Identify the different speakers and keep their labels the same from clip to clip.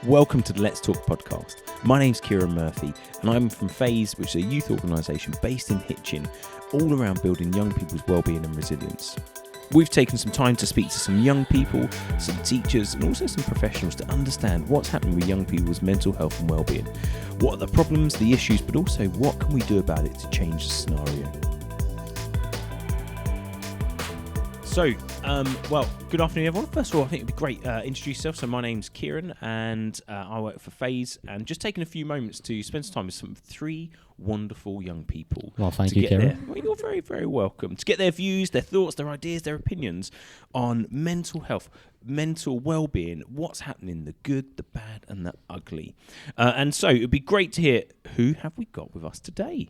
Speaker 1: Welcome to the Let's Talk podcast. My name's Kieran Murphy and I'm from Phase, which is a youth organisation based in Hitchin, all around building young people's wellbeing and resilience. We've taken some time to speak to some young people, some teachers and also some professionals to understand what's happening with young people's mental health and wellbeing. What are the problems, the issues, but also what can we do about it to change the scenario? So, good afternoon, everyone. First of all, I think it'd be great introduce yourself. So my name's Kieran and I work for Phase, and just taking a few moments to spend some time with some three wonderful young people.
Speaker 2: Well, thank you, Kieran.
Speaker 1: Well, you're very, very welcome. To get their views, their thoughts, their ideas, their opinions on mental health, mental well-being, what's happening, the good, the bad and the ugly. And so it'd be great to hear, who have we got with us today?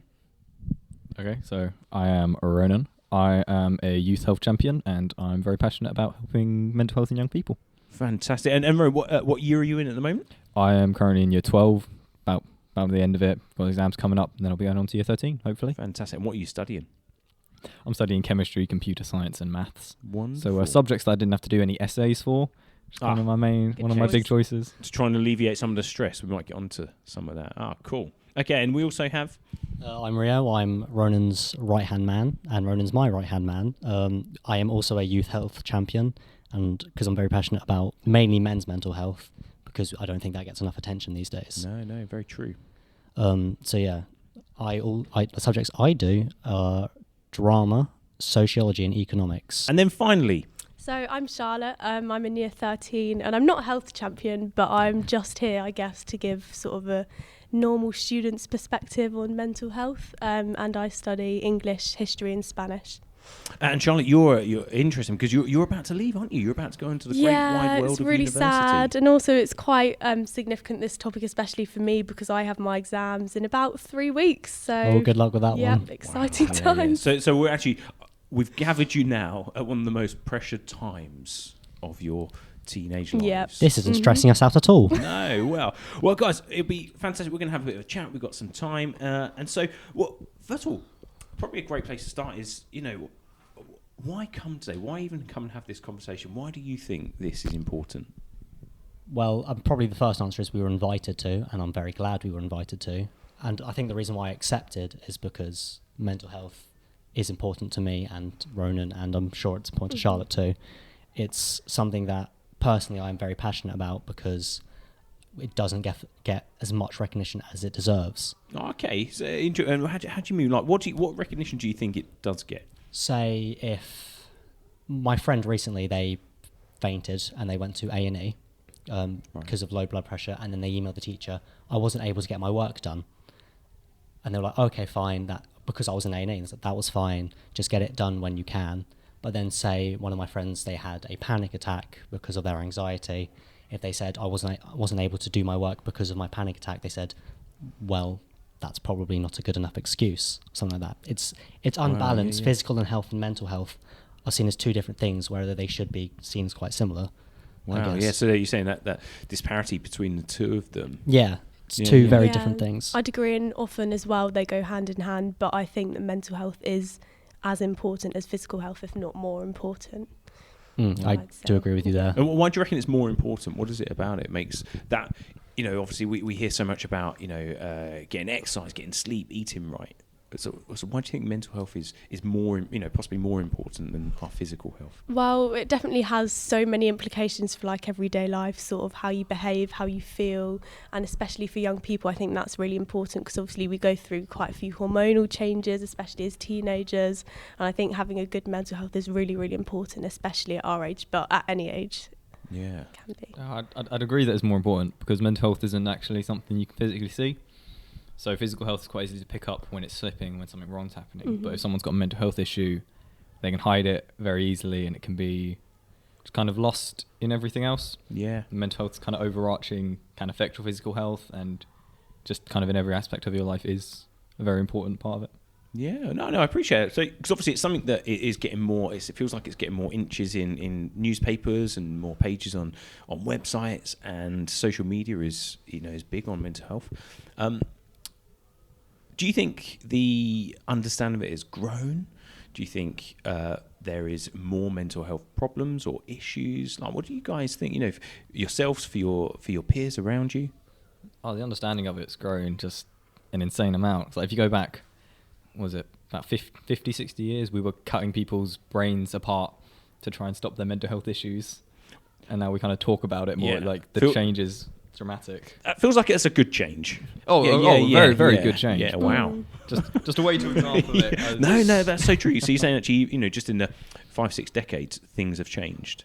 Speaker 3: Okay, so I am Ronan. I am a youth health champion and I'm very passionate about helping mental health in young people.
Speaker 1: Fantastic. And Ronan, what year are you in at the moment?
Speaker 3: I am currently in year 12, about the end of it. Got exams coming up, and then I'll be going on to year 13, hopefully.
Speaker 1: Fantastic. And what are you studying?
Speaker 3: I'm studying chemistry, computer science and maths.
Speaker 1: Wonderful.
Speaker 3: So subjects that I didn't have to do any essays for, which is one of my big choices.
Speaker 1: To try and alleviate some of the stress, we might get onto some of that. Cool. Okay, and we also have...
Speaker 2: I'm Rio. I'm Ronan's right-hand man, and Ronan's my right-hand man. I am also a youth health champion, and because I'm very passionate about mainly men's mental health, because I don't think that gets enough attention these days.
Speaker 1: No, very true.
Speaker 2: So yeah, the subjects I do are drama, sociology, and economics.
Speaker 1: And then finally...
Speaker 4: So I'm Charlotte, I'm in year 13 and I'm not a health champion, but I'm just here, I guess, to give sort of a normal student's perspective on mental health, and I study English, history and Spanish. And
Speaker 1: Charlotte, you're interesting because you're about to leave, aren't you? You're about to go into the great wide world of university.
Speaker 4: Yeah, it's really sad, and also it's quite significant, this topic, especially for me, because I have my exams in about 3 weeks. So
Speaker 2: good luck with that one.
Speaker 4: Yeah, exciting times.
Speaker 1: Yeah. So we've gathered you now at one of the most pressured times of your teenage lives.
Speaker 4: Yep.
Speaker 2: This isn't stressing us out at all.
Speaker 1: No, well, guys, it'll be fantastic. We're going to have a bit of a chat. We've got some time. And so, first of all, probably a great place to start is, why come today? Why even come and have this conversation? Why do you think this is important?
Speaker 2: Well, probably the first answer is we were invited to, and I'm very glad we were invited to. And I think the reason why I accepted is because mental health is important to me and Ronan, and I'm sure it's important to Charlotte too. It's something that personally I'm very passionate about because it doesn't get as much recognition as it deserves.
Speaker 1: Okay, so how do you mean? Like, what recognition do you think it does get?
Speaker 2: Say if my friend recently, they fainted and they went to A&E because of low blood pressure, and then they emailed the teacher, I wasn't able to get my work done. And they were like, okay, fine, that because I was in A&E, and that was fine, just get it done when you can. But then say one of my friends, they had a panic attack because of their anxiety. If they said I wasn't able to do my work because of my panic attack, they said, well, that's probably not a good enough excuse, something like that. It's unbalanced. Yeah. Physical and health and mental health are seen as two different things, whether they should be seen as quite similar.
Speaker 1: Wow, yeah, so you're saying that disparity between the two of them.
Speaker 2: Yeah. It's two very different things.
Speaker 4: I'd agree, and often as well they go hand in hand, but I think that mental health is as important as physical health, if not more important.
Speaker 2: I do agree with you there.
Speaker 1: And why do you reckon it's more important? What is it about it makes that, obviously we hear so much about, getting exercise, getting sleep, eating right. So why do you think mental health is more, possibly more important than our physical health?
Speaker 4: Well, it definitely has so many implications for like everyday life, sort of how you behave, how you feel, and especially for young people, I think that's really important because obviously we go through quite a few hormonal changes, especially as teenagers, and I think having a good mental health is really, really important, especially at our age, but at any age.
Speaker 1: Yeah,
Speaker 4: can be.
Speaker 3: I'd agree that it's more important because mental health isn't actually something you can physically see. So physical health is quite easy to pick up when it's slipping, when something wrong's happening. Mm-hmm. But if someone's got a mental health issue, they can hide it very easily and it can be just kind of lost in everything else. Yeah. Mental health is kind of overarching, can affect your physical health, and just kind of in every aspect of your life is a very important part of it.
Speaker 1: Yeah, no, I appreciate it. So, because obviously it's something that is getting more, it feels like it's getting more inches in newspapers and more pages on websites, and social media is big on mental health. Do you think the understanding of it has grown? Do you think there is more mental health problems or issues? Like, what do you guys think? For yourselves, for your peers around you?
Speaker 3: Oh, the understanding of it's grown just an insane amount. Like if you go back, what was it about 50, 60 years, we were cutting people's brains apart to try and stop their mental health issues, and now we kind of talk about it more. Like the change is dramatic.
Speaker 1: It feels like it's a good change.
Speaker 3: Very good change.
Speaker 1: Yeah, wow.
Speaker 3: Just a way to example it.
Speaker 1: No, that's so true. So you're saying actually, just in the 5-6 decades, things have changed.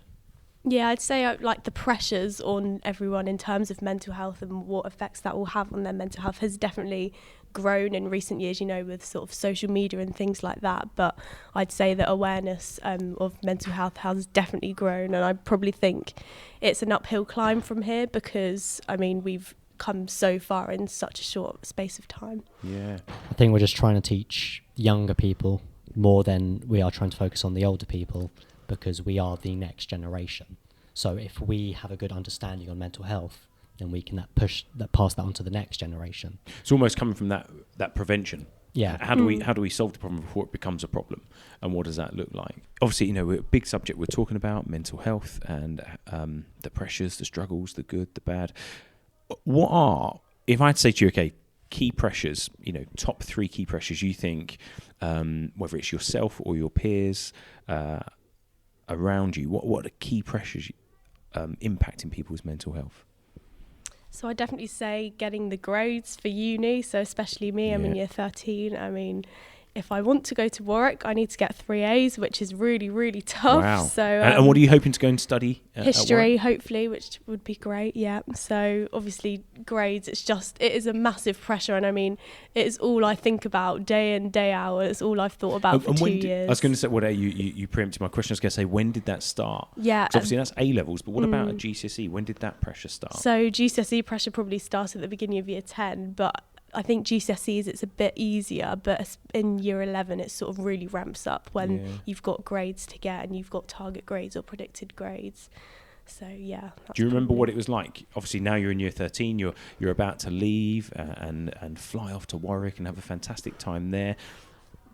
Speaker 4: Yeah, I'd say like the pressures on everyone in terms of mental health and what effects that will have on their mental health has definitely grown in recent years, with sort of social media and things like that. But I'd say that awareness of mental health has definitely grown, and I probably think it's an uphill climb from here because, we've come so far in such a short space of time.
Speaker 1: Yeah.
Speaker 2: I think we're just trying to teach younger people more than we are trying to focus on the older people, because we are the next generation. So if we have a good understanding on mental health, then we can pass that on to the next generation.
Speaker 1: It's almost coming from that prevention.
Speaker 2: Yeah.
Speaker 1: How do we solve the problem before it becomes a problem, and what does that look like? Obviously, we're a big subject we're talking about, mental health and the pressures, the struggles, the good, the bad. What are, if I had to say to you, okay, key pressures, top 3 key pressures you think, whether it's yourself or your peers around you, what are key pressures impacting people's mental health?
Speaker 4: So I definitely say getting the grades for uni. So especially me, I'm in year 13. If I want to go to Warwick, I need to get 3 A's, which is really, really tough.
Speaker 1: Wow.
Speaker 4: So,
Speaker 1: and what are you hoping to go and study?
Speaker 4: History, hopefully, which would be great. Yeah. So obviously grades, it is a massive pressure. And it is all I think about day in, day out. It's all I've thought about for 2 years.
Speaker 1: I was going to say, you preempted my question. I was going to say, when did that start?
Speaker 4: Yeah.
Speaker 1: So obviously that's A levels, but what about a GCSE? When did that pressure start?
Speaker 4: So GCSE pressure probably started at the beginning of year 10, but I think GCSEs it's a bit easier, but in year 11 it sort of really ramps up when you've got grades to get and you've got target grades or predicted grades. So yeah.
Speaker 1: Do you remember what it was like? Obviously now you're in year 13, you're about to leave and fly off to Warwick and have a fantastic time there.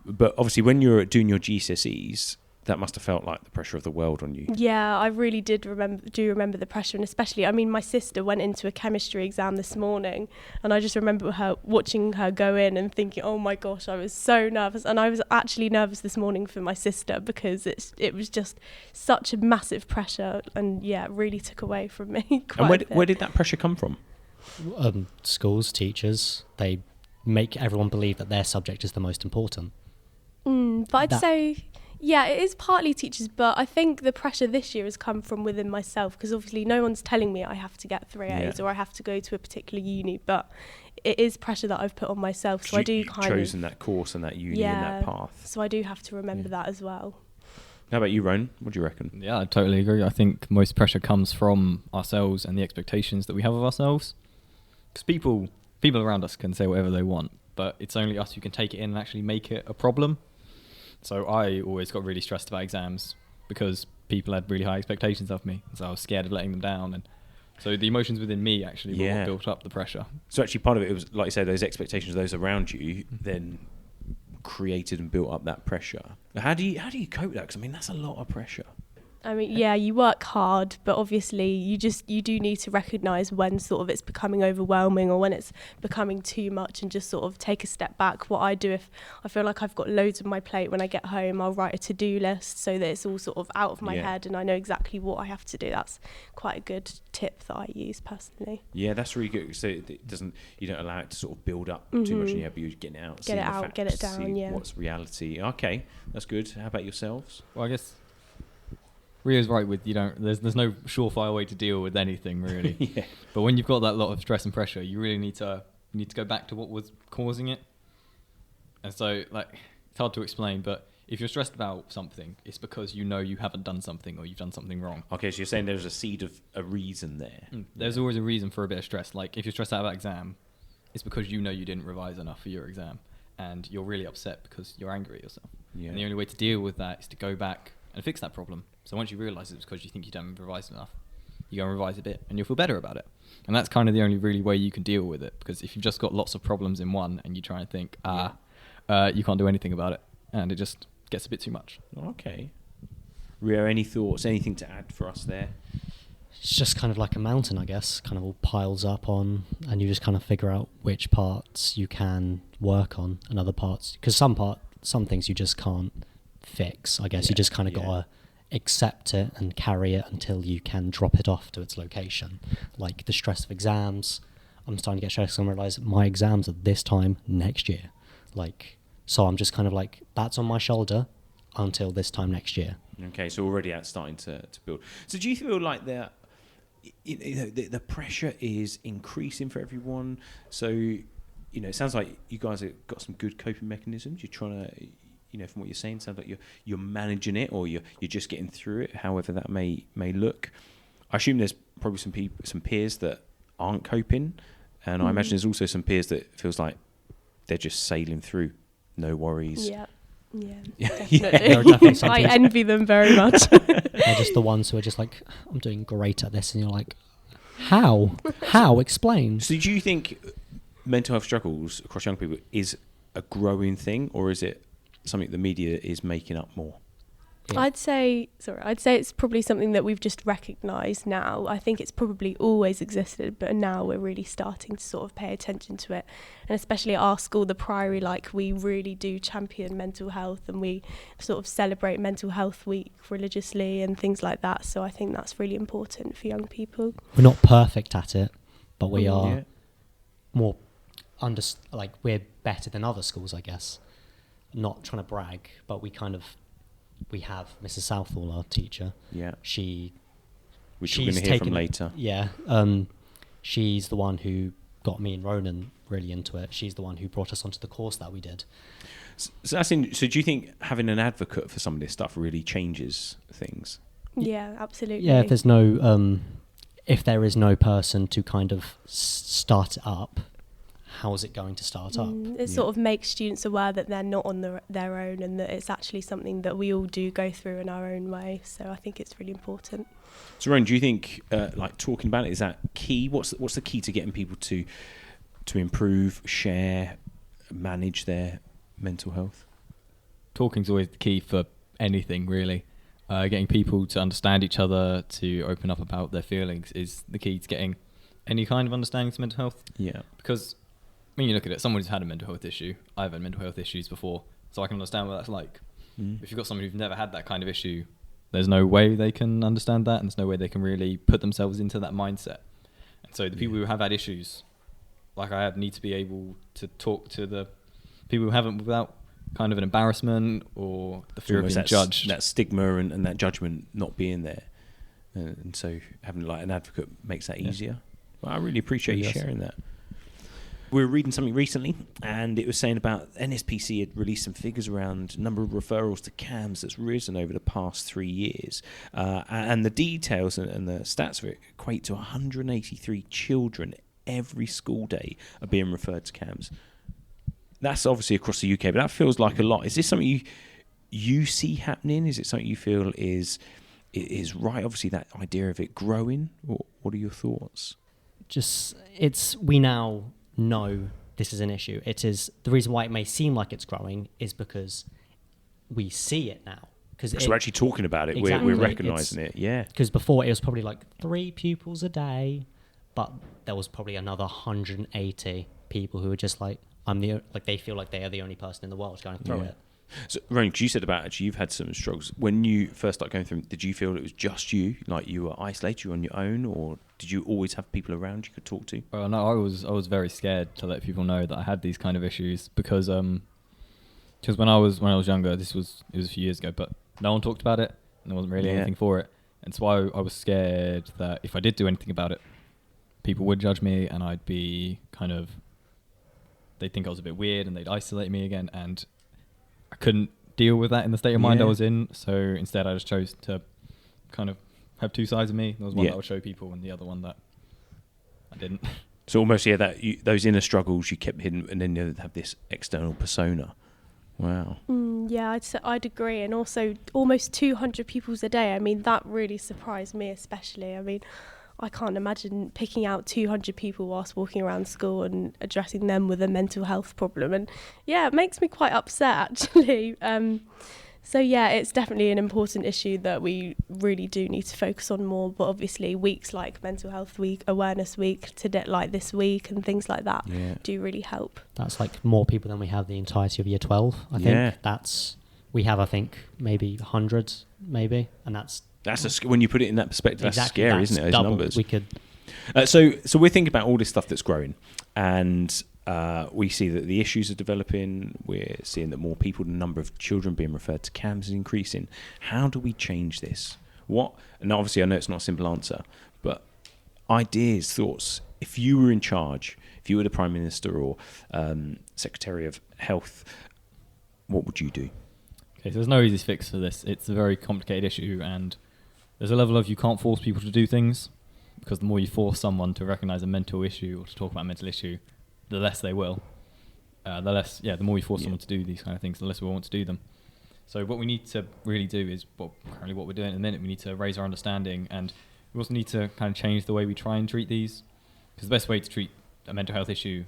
Speaker 1: But obviously when you're doing your GCSEs, that must have felt like the pressure of the world on you.
Speaker 4: Yeah, I really do remember the pressure, and especially, my sister went into a chemistry exam this morning, and I just remember watching her go in and thinking, oh my gosh, I was so nervous, and I was actually nervous this morning for my sister because it was just such a massive pressure, and it really took away from me quite a bit.
Speaker 1: Where did that pressure come from?
Speaker 2: Schools, teachers, they make everyone believe that their subject is the most important.
Speaker 4: But I'd say... Yeah, it is partly teachers, but I think the pressure this year has come from within myself because obviously no one's telling me I have to get 3 A's or I have to go to a particular uni, but it is pressure that I've put on myself. So I do you've
Speaker 1: chosen that course and that uni and that path.
Speaker 4: So I do have to remember that as well.
Speaker 1: How about you, Rowan? What do you reckon?
Speaker 3: Yeah, I totally agree. I think most pressure comes from ourselves and the expectations that we have of ourselves. Because people around us can say whatever they want, but it's only us who can take it in and actually make it a problem. So I always got really stressed about exams because people had really high expectations of me. So I was scared of letting them down. And so the emotions within me actually were what built up the pressure.
Speaker 1: So actually part of it was, like you said, those expectations of those around you then created and built up that pressure. How do you cope with that? Because that's a lot of pressure.
Speaker 4: You work hard, but obviously you do need to recognise when sort of it's becoming overwhelming or when it's becoming too much and just sort of take a step back. What I do if I feel like I've got loads on my plate when I get home, I'll write a to-do list so that it's all sort of out of my head and I know exactly what I have to do. That's quite a good tip that I use personally.
Speaker 1: Yeah, that's really good. So you don't allow it to sort of build up too much in your head, but you're getting it out.
Speaker 4: Get it out, facts, get it down,
Speaker 1: what's reality. Okay, that's good. How about yourselves?
Speaker 3: Well, I guess Rio's right with there's no surefire way to deal with anything really. But when you've got that lot of stress and pressure, you really need to go back to what was causing it. And so it's hard to explain, but if you're stressed about something, it's because you haven't done something or you've done something wrong.
Speaker 1: Okay, so you're saying there's a seed of a reason there.
Speaker 3: There's always a reason for a bit of stress. Like if you're stressed out about exam, it's because you didn't revise enough for your exam and you're really upset because you're angry at yourself. Yeah. And the only way to deal with that is to go back and fix that problem. So once you realise it's because you think you don't revise enough, you go and revise a bit and you'll feel better about it. And that's kind of the only really way you can deal with it, because if you've just got lots of problems in one and you try and think, you can't do anything about it, and it just gets a bit too much.
Speaker 1: Okay. Ria, any thoughts, anything to add for us there?
Speaker 2: It's just kind of like a mountain, I guess, kind of all piles up on, and you just kind of figure out which parts you can work on and other parts, because some things you just can't fix, I guess. You just kind of gotta accept it and carry it until you can drop it off to its location. Like the stress of exams, I'm starting to get stressed and realise my exams are this time next year. Like, so I'm just kind of like, that's on my shoulder until this time next year.
Speaker 1: Okay, so already that's starting to build. So do you feel like the pressure is increasing for everyone? So, it sounds like you guys have got some good coping mechanisms. You're trying to, from what you're saying, sounds like you're managing it, or you're just getting through it, however that may look. I assume there's probably some peers that aren't coping, and I imagine there's also some peers that feels like they're just sailing through, no worries.
Speaker 4: Yeah,
Speaker 2: There are
Speaker 4: definitely.
Speaker 2: definitely some
Speaker 4: I
Speaker 2: people-
Speaker 4: envy them very much.
Speaker 2: They're just the ones who are just like, I'm doing great at this, and you're like, how? Explain.
Speaker 1: So do you think mental health struggles across young people is a growing thing, or is it something the media is making up more?
Speaker 2: Yeah.
Speaker 4: I'd say it's probably something that we've just recognised now. I think it's probably always existed, but now we're really starting to sort of pay attention to it. And especially at our school, the Priory, like, we really do champion mental health, and we sort of celebrate Mental Health Week religiously and things like that. So I think that's really important for young people.
Speaker 2: We're not perfect at it, but we are
Speaker 1: Yeah.
Speaker 2: more we're better than other schools, I guess. Not trying to brag, but we have Mrs. Southall, our teacher.
Speaker 1: Yeah.
Speaker 2: Which
Speaker 1: we're
Speaker 2: she's
Speaker 1: going to hear from
Speaker 2: taken-
Speaker 1: later.
Speaker 2: Yeah. She's the one who got me and Ronan really into it. She's the one who brought us onto the course that we did.
Speaker 1: So so do you think having an advocate for some of this stuff really changes things?
Speaker 4: Yeah, absolutely.
Speaker 2: Yeah, if there is no person to kind of start it up, how is it going to start up?
Speaker 4: It sort of makes students aware that they're not on their own, and that it's actually something that we all do go through in our own way. So I think it's really important.
Speaker 1: So, Ron, do you think talking about it, is that key? What's the key to getting people to improve, share, manage their mental health?
Speaker 3: Talking's always the key for anything, really. Getting people to understand each other, to open up about their feelings, is the key to getting any kind of understanding to mental health.
Speaker 1: Yeah.
Speaker 3: Because when you look at it, someone who's had a mental health issue, I've had mental health issues before, so I can understand what that's like. If you've got someone who's never had that kind of issue, there's no way they can understand that, and there's no way they can really put themselves into that mindset. And so the people who have had issues, like I have, need to be able to talk to the people who haven't without kind of an embarrassment or the fear of being judged.
Speaker 1: That stigma and that judgment not being there. And so having like an advocate makes that easier. Well, I really appreciate you sharing that. We were reading something recently, and it was saying about NSPC had released some figures around number of referrals to CAMHS that's risen over the past 3 years. And the details and the stats of it equate to 183 children every school day are being referred to CAMHS. That's obviously across the UK, but that feels like a lot. Is this something you see happening? Is it something you feel is right? Obviously, that idea of it growing. What are your thoughts?
Speaker 2: We now know this is an issue. It is the reason why it may seem like it's growing is because we see it now.
Speaker 1: Because we're actually talking about it.
Speaker 2: Exactly.
Speaker 1: We're recognising it. Yeah.
Speaker 2: Because before it was probably like 3 pupils a day, but there was probably another 180 people who were just like, they feel like they are the only person in the world going through it.
Speaker 1: So, Ronan, because you said about actually you've had some struggles. When you first started going through them, did you feel it was just you, like you were isolated, you were on your own, or did you always have people around you could talk to?
Speaker 3: Well, no, I was very scared to let people know that I had these kind of issues because when I was younger, it was a few years ago, but no one talked about it, and there wasn't really anything for it, and so I was scared that if I did do anything about it, people would judge me, and I'd be they'd think I was a bit weird, and they'd isolate me again, and I couldn't deal with that in the state of mind I was in. So instead I just chose to kind of have 2 sides of me. There was one that I would show people and the other one that I didn't.
Speaker 1: So almost, those inner struggles you kept hidden, and then you have this external persona. Wow.
Speaker 4: Yeah, I'd agree. And also almost 200 pupils a day. I mean, that really surprised me especially. I mean, I can't imagine picking out 200 people whilst walking around school and addressing them with a mental health problem. And yeah, it makes me quite upset actually. So yeah, it's definitely an important issue that we really do need to focus on more. But obviously, weeks like Mental Health Week, Awareness Week, today, like this week, and things like that do really help.
Speaker 2: That's like more people than we have the entirety of Year 12. I think we have, I think, maybe hundreds, maybe, and that's
Speaker 1: when you put it in that perspective, that's scary, isn't it? Those
Speaker 2: double.
Speaker 1: numbers.
Speaker 2: We could.
Speaker 1: So we're thinking about all this stuff that's growing, and we see that the issues are developing. We're seeing that more people, the number of children being referred to CAMHS is increasing. How do we change this? And obviously, I know it's not a simple answer, but ideas, thoughts. If you were in charge, if you were the Prime Minister or Secretary of Health, what would you do?
Speaker 3: Okay, so there's no easy fix for this. It's a very complicated issue, and there's a level of you can't force people to do things, because the more you force someone to recognise a mental issue or to talk about a mental issue, the less they will. The more you force someone to do these kind of things, the less we want to do them. So what we need to really do is currently what we're doing at the minute. We need to raise our understanding, and we also need to kind of change the way we try and treat these, because the best way to treat a mental health issue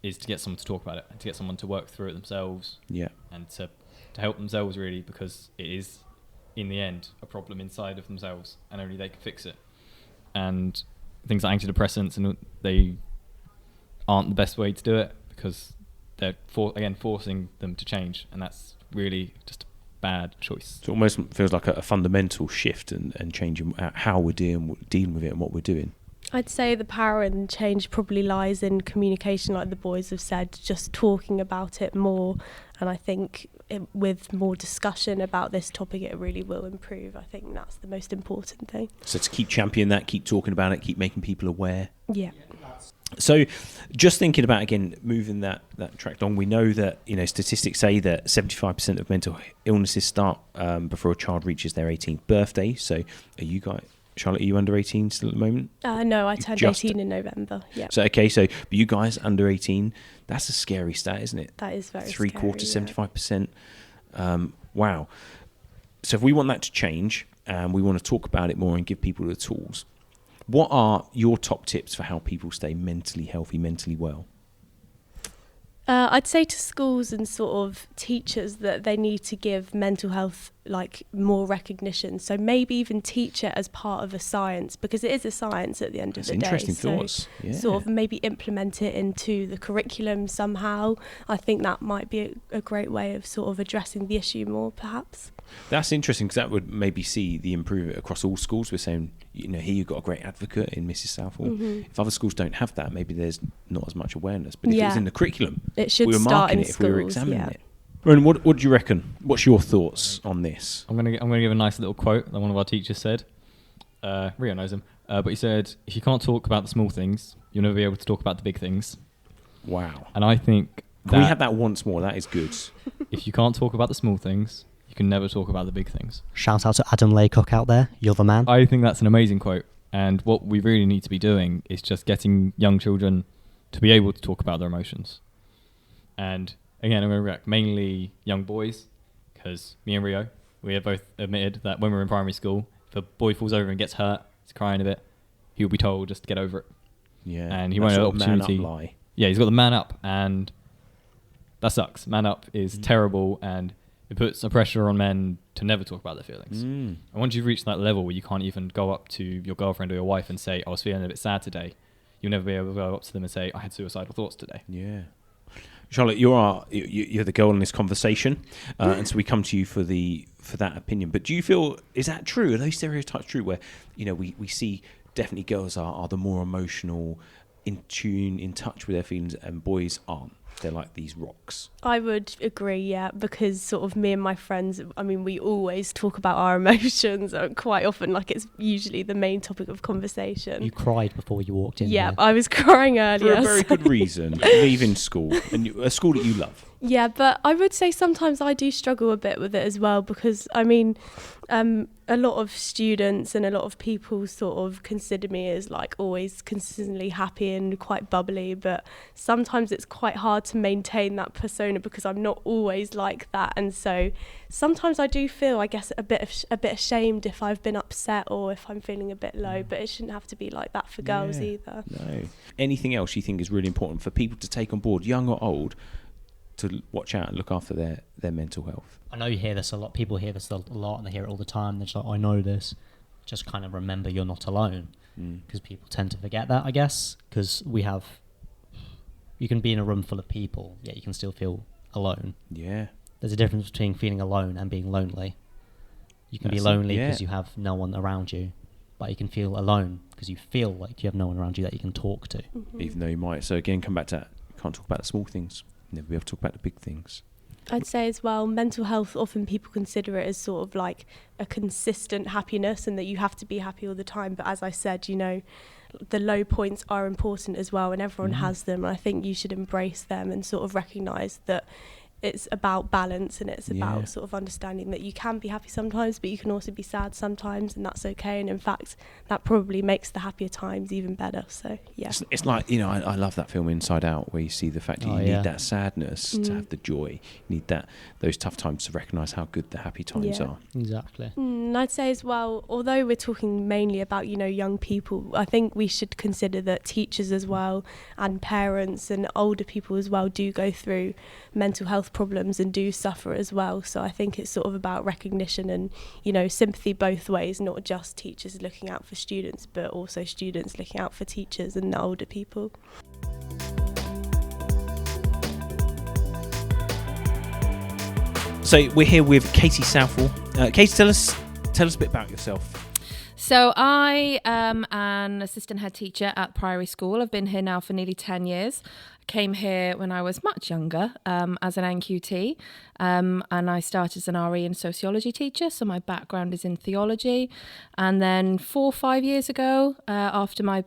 Speaker 3: is to get someone to talk about it, and to get someone to work through it themselves, and to help themselves, really, because it is in the end a problem inside of themselves, and only they can fix it. And things like antidepressants, and they aren't the best way to do it, because they're forcing them to change, and that's really just a bad choice.
Speaker 1: So it almost feels like a fundamental shift and changing how we're dealing with it and what we're doing.
Speaker 4: I'd say the power and change probably lies in communication, like the boys have said, just talking about it more. And I think with more discussion about this topic, it really will improve. I think that's the most important thing.
Speaker 1: So to keep championing that, keep talking about it, keep making people aware.
Speaker 4: Yeah.
Speaker 1: So just thinking about, again, moving that track on, we know that, statistics say that 75% of mental illnesses start before a child reaches their 18th birthday. So are you guys... Charlotte, are you under 18 still at the moment?
Speaker 4: No, I turned 18 in November. Yeah.
Speaker 1: So but you guys under 18, that's a scary stat, isn't it?
Speaker 4: That is very
Speaker 1: scary. 75%. Wow. So if we want that to change, and we want to talk about it more and give people the tools, what are your top tips for how people stay mentally healthy, mentally well?
Speaker 4: I'd say to schools and sort of teachers that they need to give mental health more recognition. So maybe even teach it as part of a science, because it is a science at the end of the day.
Speaker 1: Interesting thoughts. Yeah.
Speaker 4: Sort of maybe implement it into the curriculum somehow. I think that might be a great way of sort of addressing the issue more, perhaps.
Speaker 1: That's interesting, because that would maybe see the improvement across all schools. We're saying, here you've got a great advocate in Mrs. Southall. Mm-hmm. If other schools don't have that, maybe there's not as much awareness. But if it was in the curriculum,
Speaker 4: it should
Speaker 1: we were
Speaker 4: start
Speaker 1: marking
Speaker 4: in
Speaker 1: it
Speaker 4: schools,
Speaker 1: if we were examining it. Ronan, what do you reckon? What's your thoughts on this?
Speaker 3: I'm gonna give a nice little quote that one of our teachers said. Rio knows him, but he said, "If you can't talk about the small things, you'll never be able to talk about the big things."
Speaker 1: Wow.
Speaker 3: And I think
Speaker 1: Can we have that once more? That is good.
Speaker 3: If you can't talk about the small things, you can never talk about the big things.
Speaker 2: Shout out to Adam Laycock out there. You're the man.
Speaker 3: I think that's an amazing quote. And what we really need to be doing is just getting young children to be able to talk about their emotions. And again, I'm going to react mainly young boys, because me and Rio, we have both admitted that when we're in primary school, if a boy falls over and gets hurt, he's crying a bit, he'll be told just to get over it.
Speaker 1: Yeah.
Speaker 3: And he won't have the opportunity.
Speaker 1: Man up lie. Yeah,
Speaker 3: he's got the man up, and that sucks. Man up is terrible, and it puts a pressure on men to never talk about their feelings. And once you've reached that level where you can't even go up to your girlfriend or your wife and say, I was feeling a bit sad today, you'll never be able to go up to them and say, I had suicidal thoughts today.
Speaker 1: Yeah. Charlotte, you're the girl in this conversation, and so we come to you for that opinion. But do you feel, is that true? Are those stereotypes true? Where we see definitely girls are the more emotional, in tune, in touch with their feelings, and boys aren't. They're like these rocks.
Speaker 4: I would agree, yeah, because sort of me and my friends, we always talk about our emotions quite often, it's usually the main topic of conversation.
Speaker 2: You cried before you walked in.
Speaker 4: Yeah, I was crying earlier.
Speaker 1: For a very good reason, leaving school, and a school that you love.
Speaker 4: Yeah, but I would say sometimes I do struggle a bit with it as well, because a lot of students and a lot of people sort of consider me as always consistently happy and quite bubbly, but sometimes it's quite hard to maintain that persona because I'm not always like that. And so sometimes I do feel, I guess, a bit ashamed if I've been upset or if I'm feeling a bit low, but it shouldn't have to be like that for girls either.
Speaker 1: No. Anything else you think is really important for people to take on board, young or old, to watch out and look after their mental health.
Speaker 2: I know you hear this a lot. People hear this a lot, and they hear it all the time. They're just like, I know this. Just kind of remember you're not alone, because people tend to forget that, I guess, because you can be in a room full of people, yet you can still feel alone.
Speaker 1: Yeah.
Speaker 2: There's a difference between feeling alone and being lonely. You can be lonely because you have no one around you, but you can feel alone because you feel like you have no one around you that you can talk to.
Speaker 1: Even though you might. So again, come back to that. You can't talk about the small things. Never be able to talk about the big things.
Speaker 4: I'd say as well, mental health, often people consider it as sort of like a consistent happiness and that you have to be happy all the time. But as I said, you know, the low points are important as well, and everyone has them. And I think you should embrace them and sort of recognise that it's about balance, and it's about sort of understanding that you can be happy sometimes, but you can also be sad sometimes, and that's okay. And in fact, that probably makes the happier times even better. So yeah,
Speaker 1: it's like, you know, I love that film Inside Out, where you see the fact that you need that sadness to have the joy. You need those tough times to recognise how good the happy times are.
Speaker 2: Exactly.
Speaker 4: And I'd say as well, although we're talking mainly about, you know, young people, I think we should consider that teachers as well, and parents and older people as well, do go through mental health problems and do suffer as well. So I think it's sort of about recognition and, you know, sympathy both ways, not just teachers looking out for students, but also students looking out for teachers and the older people.
Speaker 1: So we're here with Katie Southall. Katie, tell us a bit about yourself.
Speaker 5: So I am an assistant head teacher at Priory School. I've been here now for nearly 10 years. I came here when I was much younger as an NQT, and I started as an RE and sociology teacher, so my background is in theology. And then 4 or 5 years ago, after my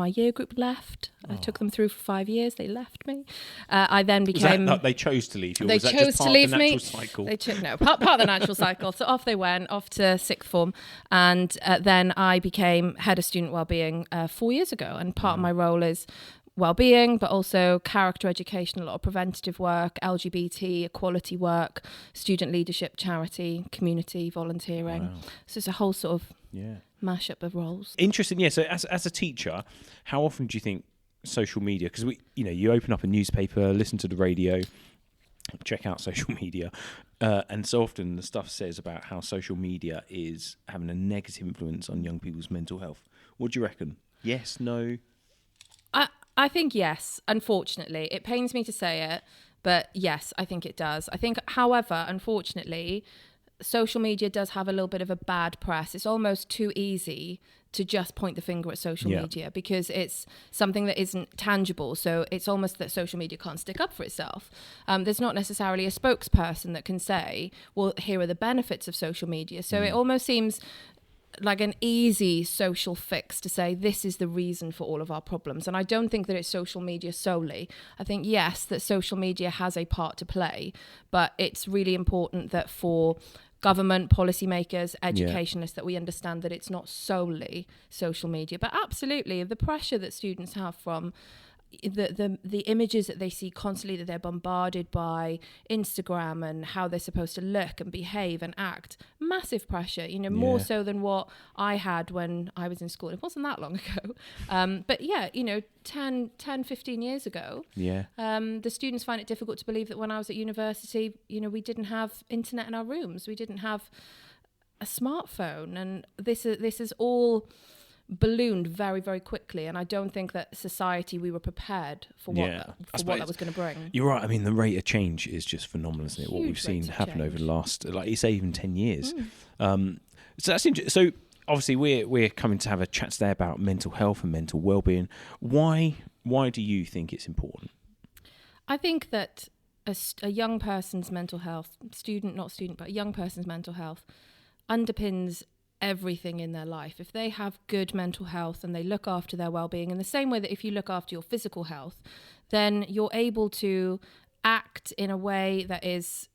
Speaker 5: year group left. I took them through for 5 years. They left me. I then became...
Speaker 1: they chose to leave you?
Speaker 5: They
Speaker 1: was that
Speaker 5: chose
Speaker 1: just
Speaker 5: to
Speaker 1: part
Speaker 5: leave
Speaker 1: of the
Speaker 5: me.
Speaker 1: natural cycle?
Speaker 5: They part of the natural cycle. So off they went, off to sixth form. And then I became head of student wellbeing 4 years ago. And part of my role is wellbeing, but also character education, a lot of preventative work, LGBT, equality work, student leadership, charity, community, volunteering.
Speaker 1: Wow.
Speaker 5: So it's a whole sort of mashup of roles.
Speaker 1: Interesting. Yeah. So as a teacher, how often do you think social media, because you open up a newspaper, listen to the radio, check out social media, and so often the stuff says about how social media is having a negative influence on young people's mental health. What do you reckon? Yes, no?
Speaker 5: I think yes, unfortunately. It pains me to say it, but yes, I think it does. I think, however, unfortunately, social media does have a little bit of a bad press. It's almost too easy to just point the finger at social media because it's something that isn't tangible. So it's almost that social media can't stick up for itself. There's not necessarily a spokesperson that can say, well, here are the benefits of social media. So it almost seems like an easy social fix to say this is the reason for all of our problems. And I don't think that it's social media solely. I think, yes, that social media has a part to play, but it's really important that for government, policymakers, educationists, that we understand that it's not solely social media. But absolutely, the pressure that students have from the images that they see constantly, that they're bombarded by Instagram and how they're supposed to look and behave and act, massive pressure, more so than what I had when I was in school. It wasn't that long ago. But 10, 15 years ago, the students find it difficult to believe that when I was at university, we didn't have internet in our rooms. We didn't have a smartphone. And this is all ballooned very, very quickly, and I don't think that society we were prepared for what that was going to bring. You're
Speaker 1: right. I mean, the rate of change is just phenomenal, isn't it? What we've seen happen over the last, you say, even 10 years. So that's interesting. So obviously, we're coming to have a chat today about mental health and mental well-being. Why do you think it's important?
Speaker 5: I think that a young person's mental health, but a young person's mental health underpins everything in their life. If they have good mental health and they look after their well-being in the same way that if you look after your physical health, then you're able to act in a way that is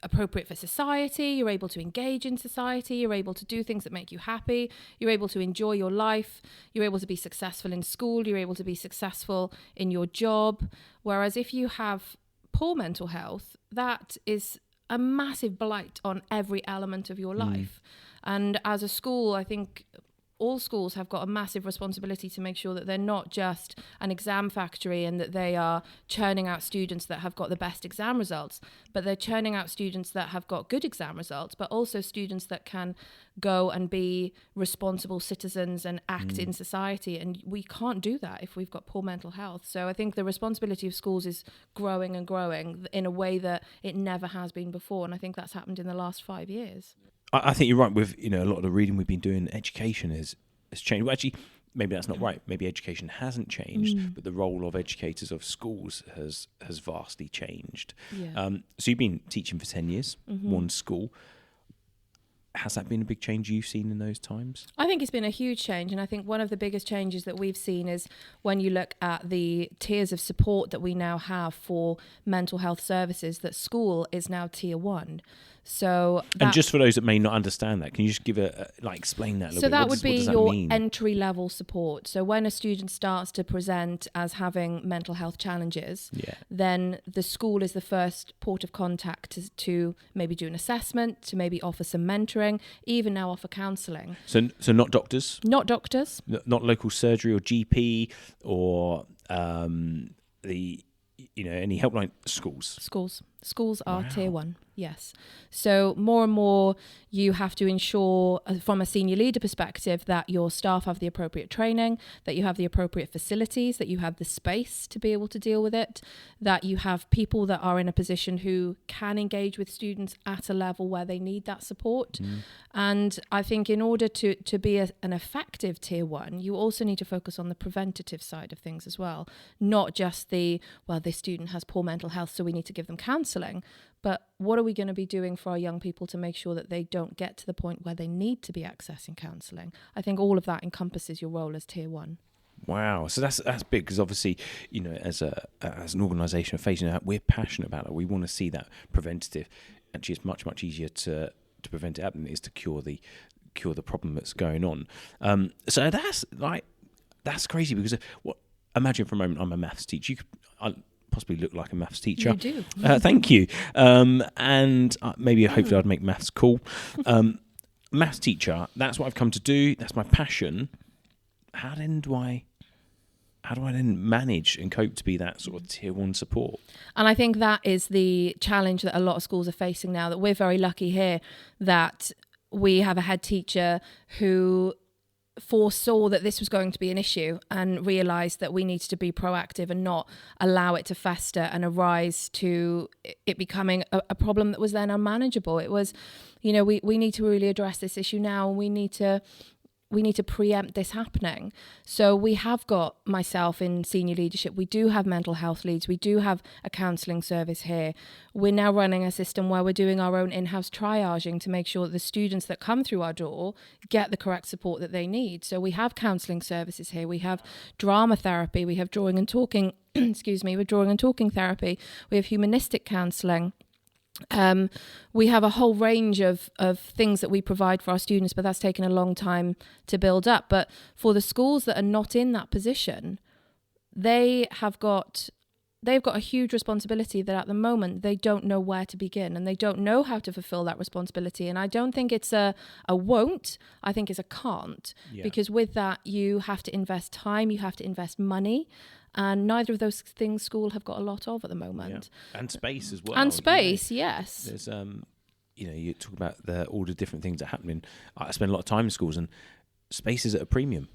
Speaker 5: appropriate for society. You're able to engage in society. You're able to do things that make you happy. You're able to enjoy your life. You're able to be successful in school. You're able to be successful in your job. Whereas if you have poor mental health, that is a massive blight on every element of your life. And as a school, I think all schools have got a massive responsibility to make sure that they're not just an exam factory and that they are churning out students that have got the best exam results, but they're churning out students that have got good exam results, but also students that can go and be responsible citizens and act in society. And we can't do that if we've got poor mental health. So I think the responsibility of schools is growing and growing in a way that it never has been before. And I think that's happened in the last 5 years.
Speaker 1: I think you're right with, a lot of the reading we've been doing. Education has changed. Well, actually, maybe that's not right. Maybe education hasn't changed, but the role of educators of schools has vastly changed.
Speaker 5: Yeah.
Speaker 1: So you've been teaching for 10 years, one school. Has that been a big change you've seen in those times?
Speaker 5: I think it's been a huge change. And I think one of the biggest changes that we've seen is when you look at the tiers of support that we now have for mental health services, that school is now tier 1. So
Speaker 1: and just for those that may not understand that, can you just give explain that a little bit?
Speaker 5: So that would be your
Speaker 1: mean?
Speaker 5: entry level support. So when a student starts to present as having mental health challenges, then the school is the first port of contact to maybe do an assessment, to maybe offer some mentoring, even now offer counselling.
Speaker 1: So not doctors?
Speaker 5: Not doctors.
Speaker 1: Not local surgery or GP or any helpline? Schools
Speaker 5: are tier 1. Yes. So more and more you have to ensure from a senior leader perspective that your staff have the appropriate training, that you have the appropriate facilities, that you have the space to be able to deal with it, that you have people that are in a position who can engage with students at a level where they need that support. And I think in order to be an effective tier 1, you also need to focus on the preventative side of things as well, not just this student has poor mental health, so we need to give them counselling. But what are we going to be doing for our young people to make sure that they don't get to the point where they need to be accessing counselling? I think all of that encompasses your role as tier 1.
Speaker 1: Wow, so that's big, because obviously, as an organisation of Phase, we're passionate about it. We want to see that preventative. Actually, it's much easier to prevent it than it is to cure the problem that's going on. So that's crazy, because imagine for a moment I'm a maths teacher. I possibly look like a maths teacher.
Speaker 5: You do.
Speaker 1: Thank you. And maybe hopefully I'd make maths cool. Maths teacher, that's what I've come to do. That's my passion. How do I then manage and cope to be that sort of tier 1 support?
Speaker 5: And I think that is the challenge that a lot of schools are facing now, that we're very lucky here that we have a head teacher who foresaw that this was going to be an issue and realised that we needed to be proactive and not allow it to fester and arise to it becoming a problem that was then unmanageable. It was, we need to really address this issue now, and we need to preempt this happening. So we have got myself in senior leadership. We do have mental health leads. We do have a counselling service here. We're now running a system where we're doing our own in-house triaging to make sure that the students that come through our door get the correct support that they need. So we have counselling services here. We have drama therapy. We have drawing and talking, with drawing and talking therapy. We have humanistic counselling. We have a whole range of things that we provide for our students, but that's taken a long time to build up. But for the schools that are not in that position, they've got a huge responsibility that at the moment they don't know where to begin, and they don't know how to fulfill that responsibility. And I don't think it's a won't, I think it's a can't, because with that you have to invest time, you have to invest money. And neither of those things school have got a lot of at the moment.
Speaker 1: Yeah. And space as well.
Speaker 5: And space, yes.
Speaker 1: There's, you talk about all the different things that are happening. I spend a lot of time in schools, and space is at a premium.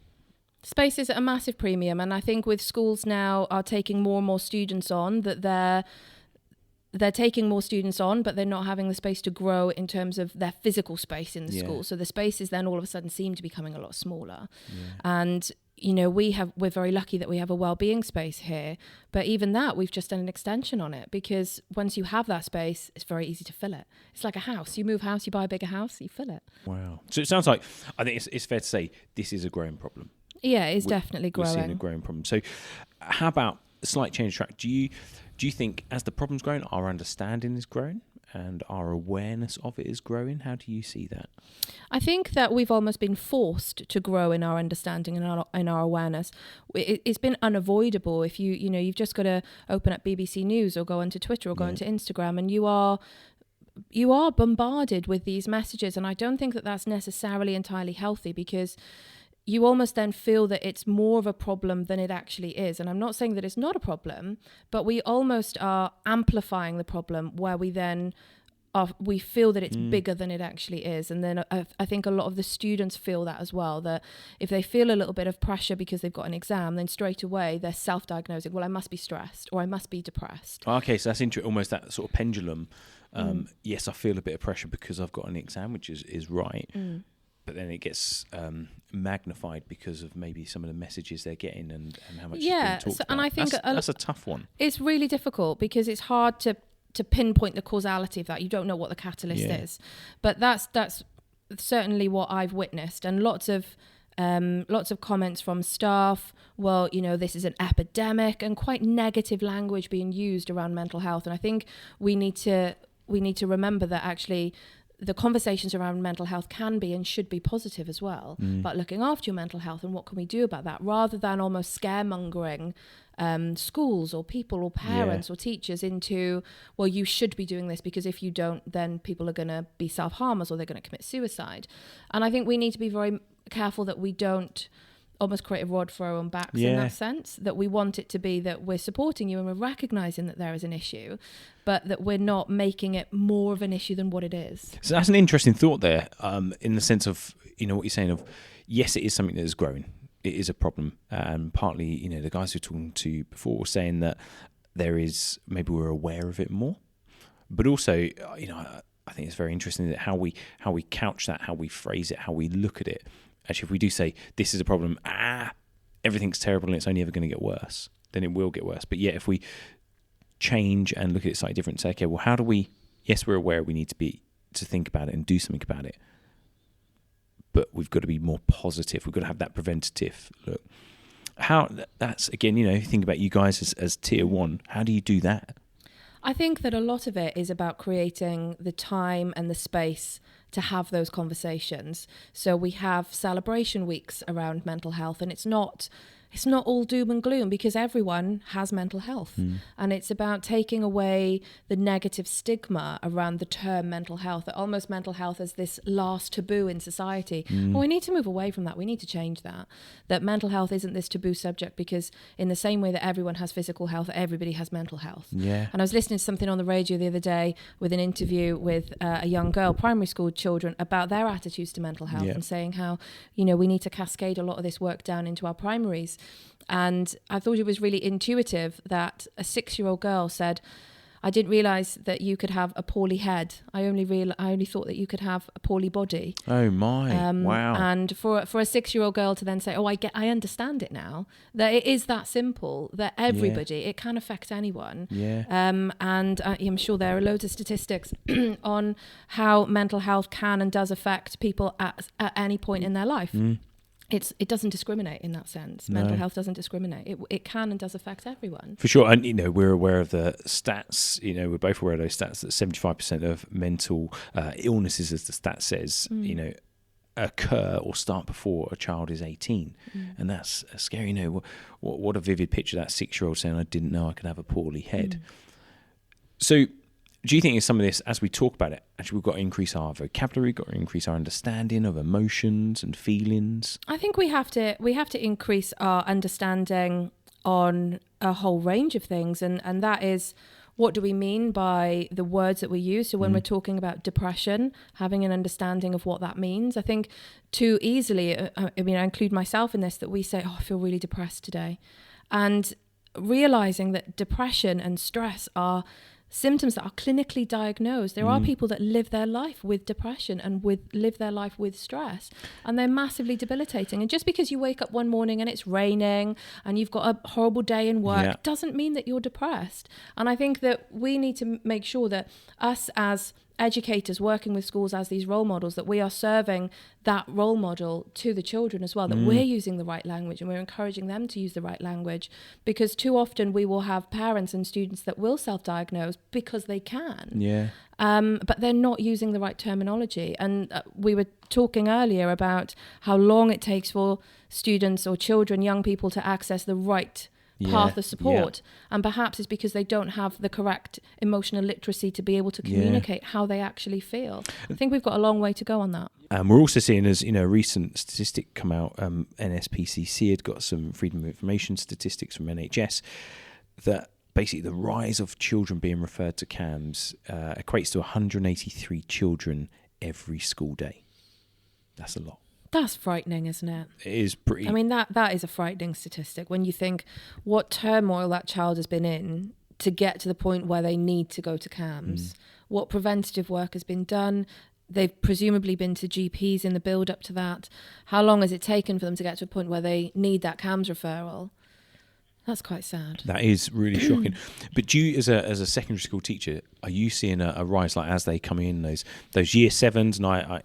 Speaker 5: Space is at a massive premium. And I think with schools now are taking more and more students on, that they're taking more students on, but they're not having the space to grow in terms of their physical space in the school. So the spaces then all of a sudden seem to be becoming a lot smaller. Yeah. And we're very lucky that we have a wellbeing space here, but even that we've just done an extension on it, because once you have that space, it's very easy to fill it. It's like a house. You move house, you buy a bigger house, you fill it.
Speaker 1: Wow. So it sounds like, I think it's fair to say this is a growing problem.
Speaker 5: Yeah, it's definitely growing.
Speaker 1: We're seeing a growing problem. So how about a slight change of track? Do you think as the problem's growing, our understanding is growing and our awareness of it is growing? How do you see that?
Speaker 5: I think that we've almost been forced to grow in our understanding and in our awareness. It's been unavoidable. If you've just got to open up BBC News or go onto Twitter or go onto Instagram, and you are bombarded with these messages. And I don't think that that's necessarily entirely healthy, because you almost then feel that it's more of a problem than it actually is. And I'm not saying that it's not a problem, but we almost are amplifying the problem, where we feel that it's bigger than it actually is. And then I think a lot of the students feel that as well, that if they feel a little bit of pressure because they've got an exam, then straight away they're self-diagnosing, well, I must be stressed or I must be depressed.
Speaker 1: Okay, so that's almost that sort of pendulum. Yes, I feel a bit of pressure because I've got an exam, which is right. But then it gets magnified because of maybe some of the messages they're getting and how much it's being talked about.
Speaker 5: And I think
Speaker 1: that's a tough one.
Speaker 5: It's really difficult because it's hard to pinpoint the causality of that. You don't know what the catalyst is. But that's certainly what I've witnessed, and lots of comments from staff. Well, this is an epidemic, and quite negative language being used around mental health. And I think we need to remember that actually the conversations around mental health can be and should be positive as well, about looking after your mental health and what can we do about that, rather than almost scaremongering schools or people or parents or teachers into, well, you should be doing this, because if you don't, then people are going to be self-harmers or they're going to commit suicide. And I think we need to be very careful that we don't almost create a rod for our own backs in that sense, that we want it to be that we're supporting you and we're recognising that there is an issue, but that we're not making it more of an issue than what it is.
Speaker 1: So that's an interesting thought there, in the sense of, what you're saying of, yes, it is something that is growing. It is a problem. And partly, the guys who were talking to before were saying that there is, maybe we're aware of it more, but also, I think it's very interesting that how we couch that, how we phrase it, how we look at it. Actually, if we do say this is a problem, everything's terrible and it's only ever going to get worse, then it will get worse. But yet, if we change and look at it slightly different, say, okay, well, how do we? Yes, we're aware we need to think about it and do something about it, but we've got to be more positive. We've got to have that preventative look. That's again, think about you guys as tier one. How do you do that?
Speaker 5: I think that a lot of it is about creating the time and the space to have those conversations. So we have celebration weeks around mental health, and it's not all doom and gloom, because everyone has mental health. And it's about taking away the negative stigma around the term mental health, that almost mental health is this last taboo in society. Well, we need to move away from that. We need to change that mental health isn't this taboo subject, because in the same way that everyone has physical health, everybody has mental health. And I was listening to something on the radio the other day with an interview with a young girl, primary school children, about their attitudes to mental health, and saying how, we need to cascade a lot of this work down into our primaries. And I thought it was really intuitive that a 6-year-old girl said, I didn't realise that you could have a poorly head. I only thought that you could have a poorly body.
Speaker 1: Oh my! Wow!
Speaker 5: And for a 6-year-old girl to then say, "Oh, I understand it now." That it is that simple. That everybody, it can affect anyone. And I'm sure there are loads of statistics on how mental health can and does affect people at any point in their life. It doesn't discriminate in that sense.
Speaker 1: No.
Speaker 5: Mental health doesn't discriminate. It can and does affect everyone.
Speaker 1: For sure. And, we're aware of the stats, we're both aware of those stats, that 75% of mental illnesses, as the stat says, occur or start before a child is 18. And that's scary. What a vivid picture, that 6-year-old saying, I didn't know I could have a poorly head. So do you think it's some of this, as we talk about it, actually we've got to increase our vocabulary, got to increase our understanding of emotions and feelings?
Speaker 5: I think we have to increase our understanding on a whole range of things, and that is, what do we mean by the words that we use? So when we're talking about depression, having an understanding of what that means. I think too easily, I include myself in this, that we say, I feel really depressed today. And realising that depression and stress are symptoms that are clinically diagnosed. There are people that live their life with depression and live their life with stress, and they're massively debilitating. And just because you wake up one morning and it's raining and you've got a horrible day in work doesn't mean that you're depressed. And I think that we need to make sure that us as educators working with schools as these role models, that we are serving that role model to the children as well, that we're using the right language and we're encouraging them to use the right language, because too often we will have parents and students that will self-diagnose because they can, but they're not using the right terminology. And we were talking earlier about how long it takes for students or children, young people, to access the right path of support. And perhaps it's because they don't have the correct emotional literacy to be able to communicate how they actually feel. I think we've got a long way to go on that.
Speaker 1: We're also seeing, as you know, a recent statistic come out, NSPCC had got some Freedom of Information statistics from NHS, that basically the rise of children being referred to CAMHS equates to 183 children every school day. That's a lot.
Speaker 5: That's frightening, isn't it?
Speaker 1: It is pretty...
Speaker 5: I mean, that is a frightening statistic when you think what turmoil that child has been in to get to the point where they need to go to CAMHS, what preventative work has been done. They've presumably been to GPs in the build up to that. How long has it taken for them to get to a point where they need that CAMHS referral? That's quite sad.
Speaker 1: That is really shocking. But do you, as a secondary school teacher, are you seeing a rise, like as they come in, those year sevens, and I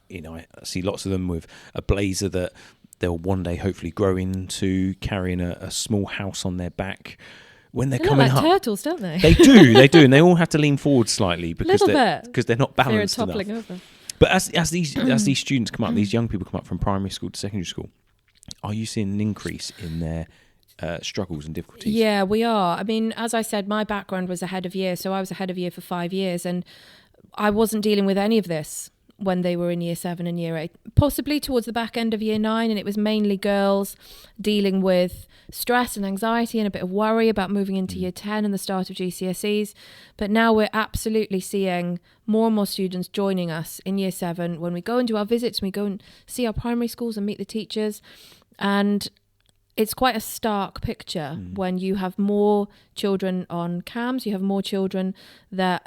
Speaker 1: see lots of them with a blazer that they'll one day hopefully grow into, carrying a small house on their back. When they're coming
Speaker 5: like
Speaker 1: up,
Speaker 5: turtles, don't they?
Speaker 1: They do, and they all have to lean forward slightly because they're not balanced enough.
Speaker 5: Over.
Speaker 1: But as these students come up, these young people come up from primary school to secondary school, are you seeing an increase in their struggles and difficulties?
Speaker 5: Yeah, we are. I mean, as I said, my background was ahead of year, so I was ahead of year for 5 years, and I wasn't dealing with any of this when they were in year 7 and year 8, possibly towards the back end of year 9, and it was mainly girls dealing with stress and anxiety and a bit of worry about moving into year 10 and the start of GCSEs. But now we're absolutely seeing more and more students joining us in year 7 when we go and do our visits, and we go and see our primary schools and meet the teachers. And it's quite a stark picture when you have more children on CAMHS, you have more children that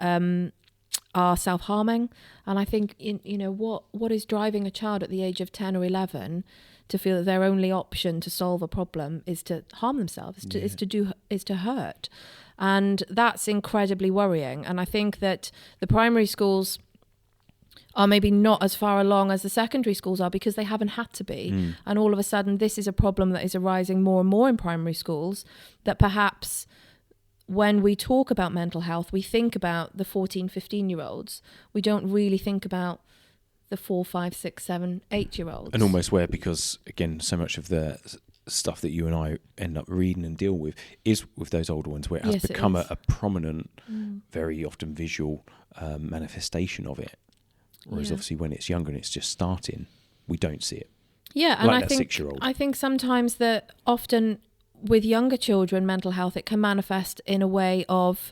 Speaker 5: are self-harming. And I think, what is driving a child at the age of 10 or 11 to feel that their only option to solve a problem is to harm themselves, is to hurt. And that's incredibly worrying. And I think that the primary schools are maybe not as far along as the secondary schools are because they haven't had to be. And all of a sudden, this is a problem that is arising more and more in primary schools, that perhaps when we talk about mental health, we think about the 14, 15-year-olds. We don't really think about the 4, 5, 6, 7, 8-year-olds.
Speaker 1: And almost where, because, again, so much of the stuff that you and I end up reading and deal with is with those older ones, where it has become a prominent, very often visual manifestation of it. Whereas obviously when it's younger and it's just starting, we don't see it.
Speaker 5: Yeah, and
Speaker 1: like
Speaker 5: I think
Speaker 1: 6-year-old.
Speaker 5: I think sometimes that often with younger children, mental health, it can manifest in a way of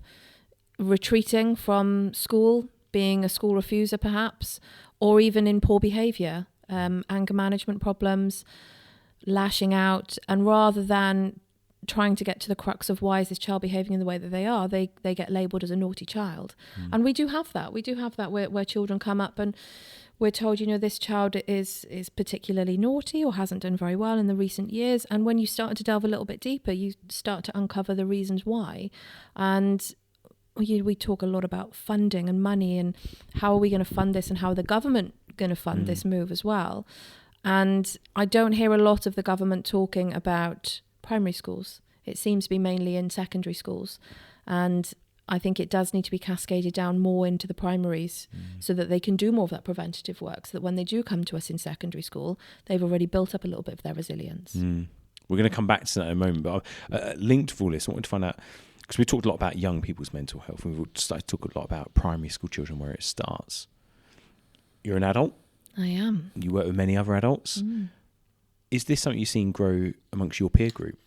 Speaker 5: retreating from school, being a school refuser perhaps, or even in poor behaviour, anger management problems, lashing out. And rather than trying to get to the crux of why is this child behaving in the way that they are, they get labelled as a naughty child. And we do have that. We do have that where children come up and we're told, this child is particularly naughty or hasn't done very well in the recent years. And when you start to delve a little bit deeper, you start to uncover the reasons why. And we talk a lot about funding and money and how are we going to fund this and how are the government going to fund this move as well. And I don't hear a lot of the government talking about primary schools. It seems to be mainly in secondary schools. And I think it does need to be cascaded down more into the primaries so that they can do more of that preventative work, so that when they do come to us in secondary school, they've already built up a little bit of their resilience.
Speaker 1: We're going to come back to that in a moment, but linked to all this, I wanted to find out, because we talked a lot about young people's mental health, and we've started to talk a lot about primary school children, where it starts. You're an adult.
Speaker 5: I am.
Speaker 1: You work with many other adults. Is this something you've seen grow amongst your peer group?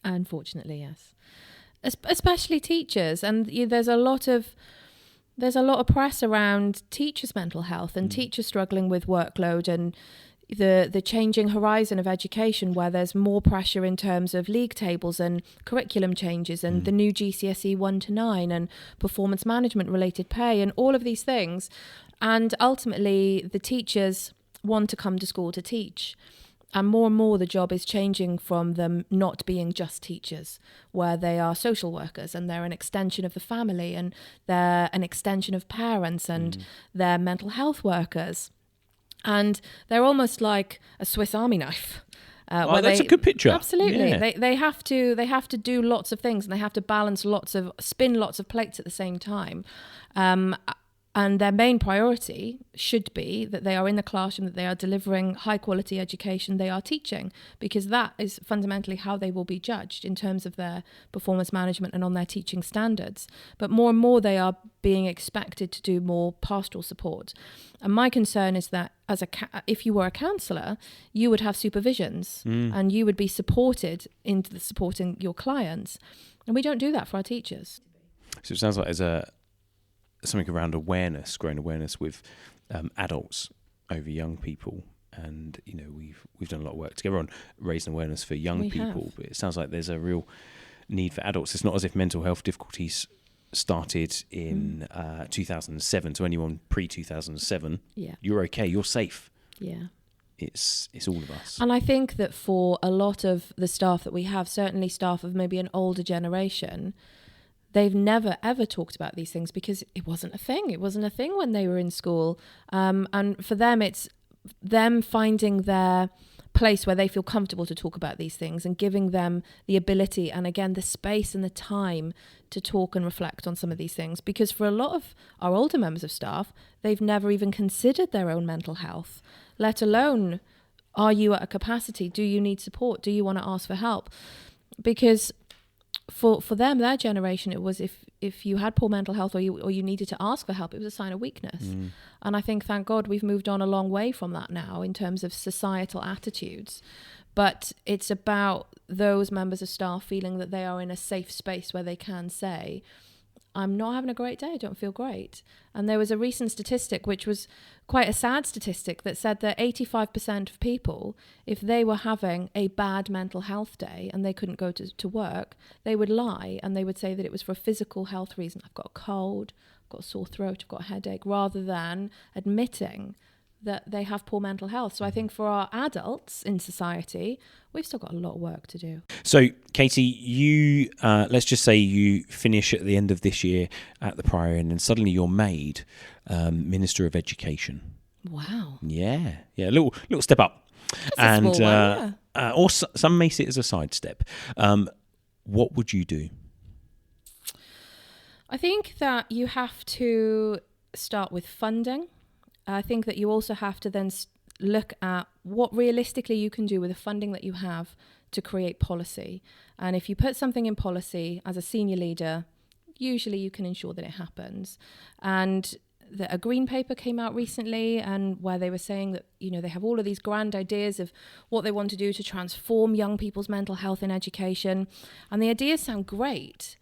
Speaker 5: Unfortunately, yes. Especially teachers, and there's a lot of press around teachers' mental health and teachers struggling with workload and the changing horizon of education, where there's more pressure in terms of league tables and curriculum changes and the new GCSE 1 to 9 and performance management related pay and all of these things. And ultimately, the teachers want to come to school to teach. And more the job is changing from them not being just teachers, where they are social workers and they're an extension of the family and they're an extension of parents and they're mental health workers. And they're almost like a Swiss Army knife.
Speaker 1: That's a good picture.
Speaker 5: Absolutely.
Speaker 1: Yeah.
Speaker 5: They have to do lots of things and they have to spin lots of plates at the same time. And their main priority should be that they are in the classroom, that they are delivering high quality education, they are teaching, because that is fundamentally how they will be judged in terms of their performance management and on their teaching standards. But more and more they are being expected to do more pastoral support. And my concern is that if you were a counsellor, you would have supervisions and you would be supported into supporting your clients. And we don't do that for our teachers.
Speaker 1: So it sounds like there's something around awareness, growing awareness with adults over young people, and we've done a lot of work together on raising awareness for young people. But it sounds like there's a real need for adults. It's not as if mental health difficulties started in 2007. So anyone pre-2007, you're okay, you're safe.
Speaker 5: Yeah.
Speaker 1: It's all of us.
Speaker 5: And I think that for a lot of the staff that we have, certainly staff of maybe an older generation, they've never, ever talked about these things because it wasn't a thing. It wasn't a thing when they were in school. And for them, it's them finding their place where they feel comfortable to talk about these things and giving them the ability and, again, the space and the time to talk and reflect on some of these things. Because for a lot of our older members of staff, they've never even considered their own mental health, let alone, are you at a capacity? Do you need support? Do you want to ask for help? Because for them, their generation, it was if you had poor mental health or you needed to ask for help, it was a sign of weakness. And I think, thank God, we've moved on a long way from that now in terms of societal attitudes. But it's about those members of staff feeling that they are in a safe space where they can say, I'm not having a great day, I don't feel great. And there was a recent statistic, which was quite a sad statistic, that said that 85% of people, if they were having a bad mental health day and they couldn't go to work, they would lie and they would say that it was for a physical health reason. I've got a cold, I've got a sore throat, I've got a headache, rather than admitting that they have poor mental health. So I think for our adults in society, we've still got a lot of work to do.
Speaker 1: So, Katie, you let's just say you finish at the end of this year at the Priory, and then suddenly you're made Minister of Education.
Speaker 5: Wow.
Speaker 1: Yeah, a little step up.
Speaker 5: That's a small one, yeah.
Speaker 1: Or some may see it as a sidestep. What would you do?
Speaker 5: I think that you have to start with funding. I think that you also have to then look at what realistically you can do with the funding that you have to create policy. And if you put something in policy as a senior leader, usually you can ensure that it happens. And a green paper came out recently, and where they were saying that, they have all of these grand ideas of what they want to do to transform young people's mental health in education. And the ideas sound great,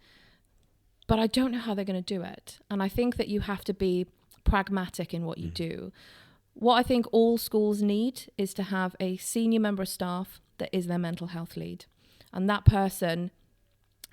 Speaker 5: but I don't know how they're going to do it. And I think that you have to be pragmatic in what you do. What I think all schools need is to have a senior member of staff that is their mental health lead. And that person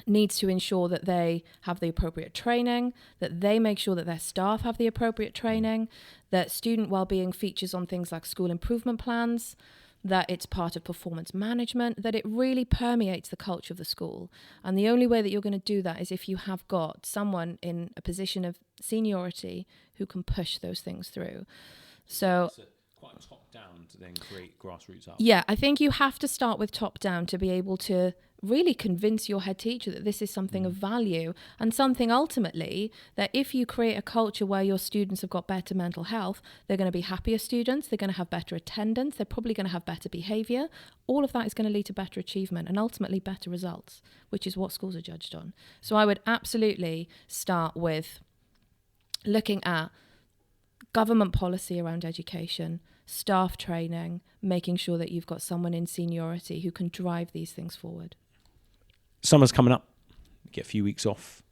Speaker 5: needs to ensure that they have the appropriate training, that they make sure that their staff have the appropriate training, that student wellbeing features on things like school improvement plans, that it's part of performance management, that it really permeates the culture of the school. And the only way that you're going to do that is if you have got someone in a position of seniority who can push those things through. So
Speaker 1: quite top down to then create grassroots up.
Speaker 5: Yeah, I think you have to start with top down to be able to really convince your head teacher that this is something of value, and something ultimately that if you create a culture where your students have got better mental health, they're going to be happier students, they're going to have better attendance, they're probably going to have better behaviour. All of that is going to lead to better achievement and ultimately better results, which is what schools are judged on. So I would absolutely start with looking at government policy around education, staff training, making sure that you've got someone in seniority who can drive these things forward.
Speaker 1: Summer's coming up. You get a few weeks off.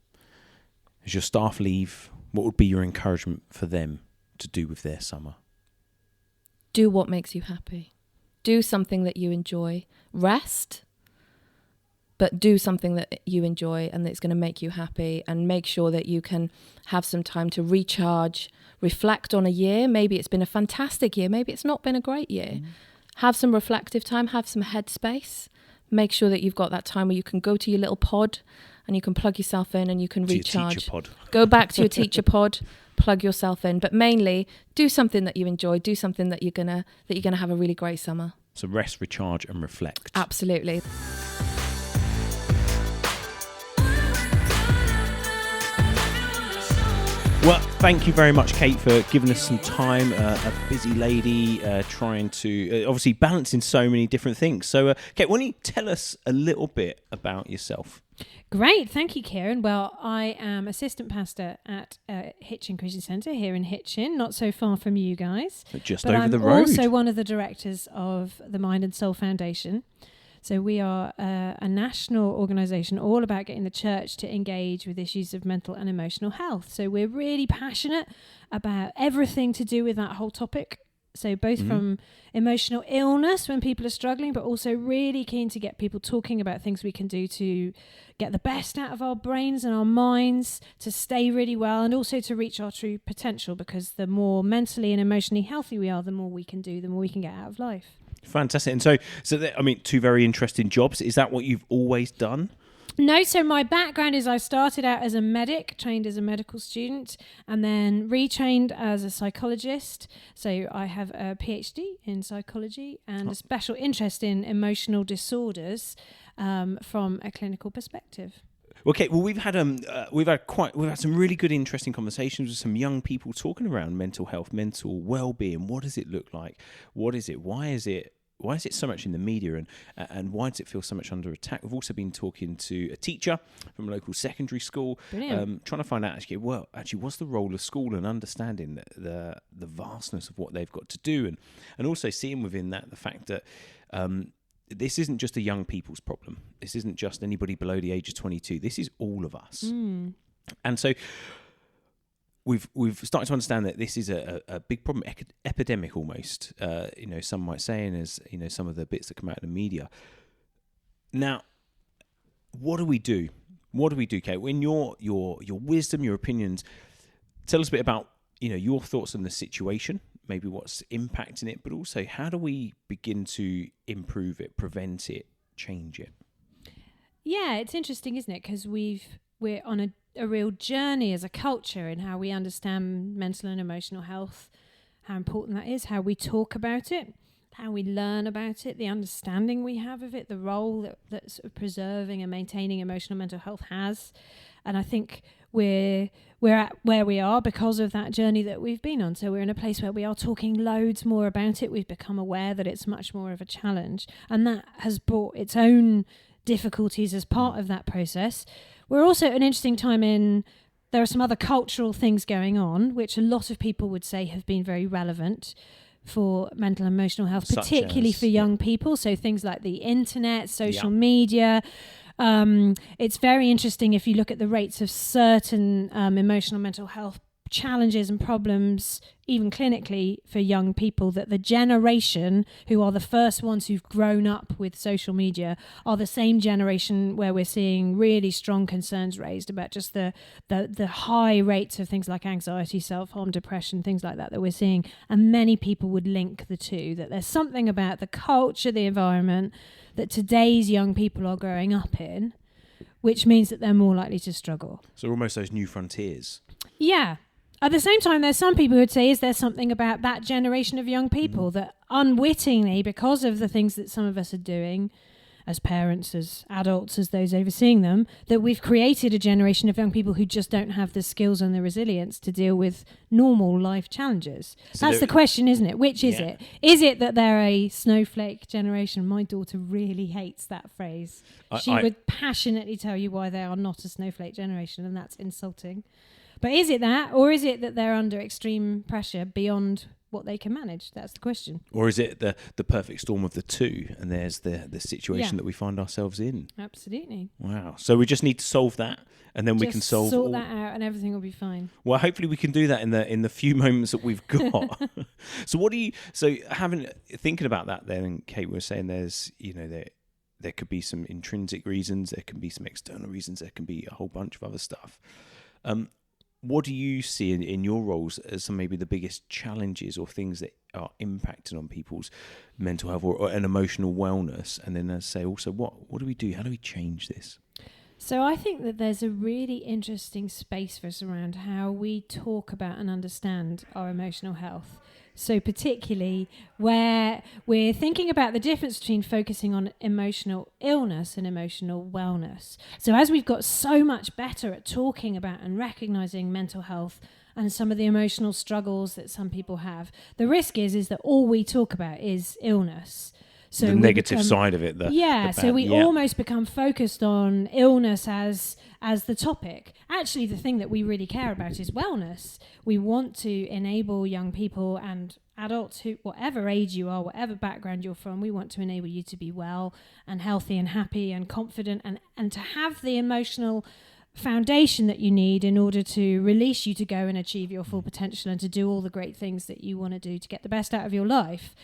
Speaker 1: As your staff leave, what would be your encouragement for them to do with their summer?
Speaker 5: Do what makes you happy. Do something that you enjoy. Rest, but do something that you enjoy and that's going to make you happy, and make sure that you can have some time to recharge, reflect on a year. Maybe it's been a fantastic year. Maybe it's not been a great year. Have some reflective time, have some headspace. Make sure that you've got that time where you can go to your little pod and you can plug yourself in and you can recharge.
Speaker 1: Teacher pod.
Speaker 5: Go back to your teacher pod, plug yourself in. But mainly, do something that you enjoy. Do something that you're gonna have a really great summer.
Speaker 1: So rest, recharge, and reflect.
Speaker 5: Absolutely.
Speaker 1: Well, thank you very much, Kate, for giving us some time. A busy lady trying to obviously balancing so many different things. So, Kate, why don't you tell us a little bit about yourself?
Speaker 6: Great, thank you, Kieran. Well, I am assistant pastor at Hitchin Christian Centre here in Hitchin, not so far from you guys.
Speaker 1: Just
Speaker 6: but
Speaker 1: over
Speaker 6: I'm
Speaker 1: the road.
Speaker 6: Also one of the directors of the Mind and Soul Foundation. So we are a national organisation all about getting the church to engage with issues of mental and emotional health. So we're really passionate about everything to do with that whole topic. So both from emotional illness when people are struggling, but also really keen to get people talking about things we can do to get the best out of our brains and our minds, to stay really well, and also to reach our true potential, because the more mentally and emotionally healthy we are, the more we can do, the more we can get out of life.
Speaker 1: Fantastic. And so I mean, two very interesting jobs. Is that what you've always done?
Speaker 6: No, so my background is I started out as a medic, trained as a medical student, and then retrained as a psychologist. So I have a PhD in psychology and a special interest in emotional disorders from a clinical perspective.
Speaker 1: Okay, well, we've had some really good, interesting conversations with some young people talking around mental health, mental well-being. What does it look like? What is it? Why is it so much in the media, and why does it feel so much under attack? We've also been talking to a teacher from a local secondary school, trying to find out actually what's the role of school, and understanding the vastness of what they've got to do, and also seeing within that the fact that this isn't just a young people's problem. This isn't just anybody below the age of 22. This is all of us. And so we've started to understand that this is a big problem, epidemic almost. Some might say, and as some of the bits that come out of the media. Now, what do we do? What do we do, Kate? In your wisdom, your opinions, tell us a bit about your thoughts on the situation. Maybe what's impacting it, but also how do we begin to improve it, prevent it, change it?
Speaker 6: Yeah, it's interesting, isn't it? Because we're on a real journey as a culture in how we understand mental and emotional health, how important that is, how we talk about it, how we learn about it, the understanding we have of it, the role that sort of preserving and maintaining emotional mental health has. And I think we're at where we are because of that journey that we've been on. So we're in a place where we are talking loads more about it. We've become aware that it's much more of a challenge, and that has brought its own difficulties as part of that process. We're also at an interesting time there are some other cultural things going on, which a lot of people would say have been very relevant for mental and emotional health, particularly for young people. So things like the internet, social media. It's very interesting if you look at the rates of certain emotional mental health challenges and problems, even clinically for young people, that the generation who are the first ones who've grown up with social media are the same generation where we're seeing really strong concerns raised about just the high rates of things like anxiety, self-harm, depression, things like that we're seeing. And many people would link the two, that there's something about the culture, the environment that today's young people are growing up in, which means that they're more likely to struggle.
Speaker 1: So almost those new frontiers.
Speaker 6: Yeah. At the same time, there's some people who would say, is there something about that generation of young people that unwittingly, because of the things that some of us are doing as parents, as adults, as those overseeing them, that we've created a generation of young people who just don't have the skills and the resilience to deal with normal life challenges? So that's the question, isn't it? Which is it? Is it that they're a snowflake generation? My daughter really hates that phrase. She would passionately tell you why they are not a snowflake generation, and that's insulting. But is it that, or is it that they're under extreme pressure beyond what they can manage? That's the question. Or
Speaker 1: is it the perfect storm of the two, and there's the situation that we find ourselves in?
Speaker 6: Absolutely.
Speaker 1: Wow. So we just need to solve that, and then we can sort
Speaker 6: that out, and everything will be fine.
Speaker 1: Well, hopefully we can do that in the few moments that we've got. Thinking about that then, and Kate was saying there's, there could be some intrinsic reasons, there can be some external reasons, there can be a whole bunch of other stuff. What do you see in your roles as some maybe the biggest challenges or things that are impacting on people's mental health or an emotional wellness? And then say also, what do we do? How do we change this?
Speaker 6: So I think that there's a really interesting space for us around how we talk about and understand our emotional health. So particularly where we're thinking about the difference between focusing on emotional illness and emotional wellness. So as we've got so much better at talking about and recognizing mental health and some of the emotional struggles that some people have, the risk is that all we talk about is illness. So
Speaker 1: the negative side of it.
Speaker 6: So we almost become focused on illness as the topic. Actually, the thing that we really care about is wellness. We want to enable young people and adults, who, whatever age you are, whatever background you're from, we want to enable you to be well and healthy and happy and confident and to have the emotional foundation that you need in order to release you to go and achieve your full potential and to do all the great things that you want to do to get the best out of your life.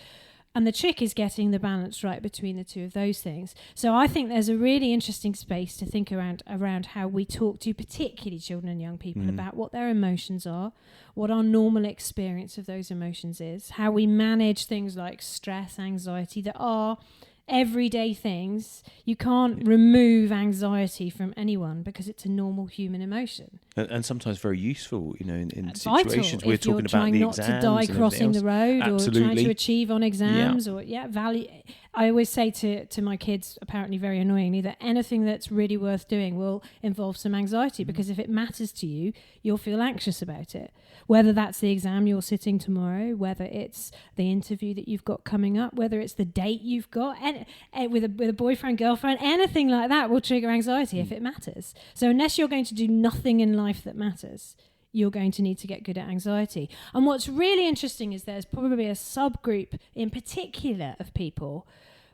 Speaker 6: And the trick is getting the balance right between the two of those things. So I think there's a really interesting space to think around how we talk to particularly children and young people about what their emotions are, what our normal experience of those emotions is, how we manage things like stress, anxiety that are everyday things. You can't remove anxiety from anyone because it's a normal human emotion.
Speaker 1: And sometimes very useful, in
Speaker 6: vital
Speaker 1: situations we're talking about the
Speaker 6: not
Speaker 1: exams.
Speaker 6: To die crossing the road
Speaker 1: Absolutely.
Speaker 6: Or trying to achieve on exams value. I always say to my kids, apparently very annoyingly, that anything that's really worth doing will involve some anxiety because if it matters to you, you'll feel anxious about it. Whether that's the exam you're sitting tomorrow, whether it's the interview that you've got coming up, whether it's the date you've got with a boyfriend, girlfriend, anything like that will trigger anxiety if it matters. So unless you're going to do nothing in life that matters, you're going to need to get good at anxiety. And what's really interesting is there's probably a subgroup in particular of people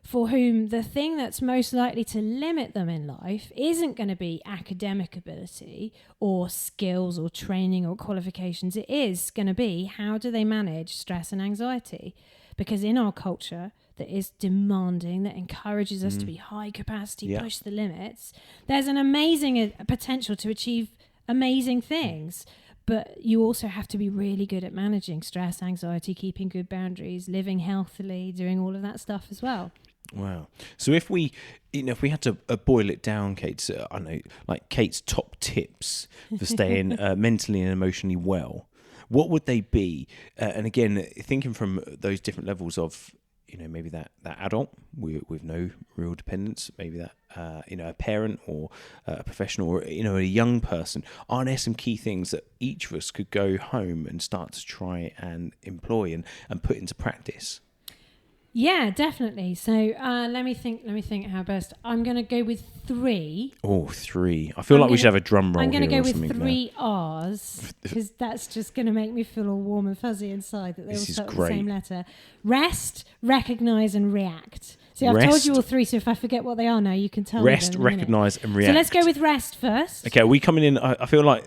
Speaker 6: for whom the thing that's most likely to limit them in life isn't going to be academic ability or skills or training or qualifications. It is going to be how do they manage stress and anxiety? Because in our culture that is demanding, that encourages us to be high capacity, push the limits, there's an amazing potential to achieve amazing things. But you also have to be really good at managing stress, anxiety, keeping good boundaries, living healthily, doing all of that stuff as well.
Speaker 1: Wow. So if we had to boil it down, Kate, I know, like Kate's top tips for staying mentally and emotionally well, what would they be? And again, thinking from those different levels of, maybe that adult with no real dependence, maybe that, a parent or a professional or, a young person, are there some key things that each of us could go home and start to try and employ and put into practice?
Speaker 6: Yeah, definitely. So let me think how best. I'm going to go with 3.
Speaker 1: Oh, 3. I feel we should have a drum roll.
Speaker 6: I'm going to go with 3 R's because that's just going to make me feel all warm and fuzzy inside that they all start with the same letter. Rest, recognise and react. See, I've told you all 3, so if I forget what they are now, you can tell me.
Speaker 1: Rest, recognise and react.
Speaker 6: So let's go with rest first.
Speaker 1: Okay, are we coming in? I feel like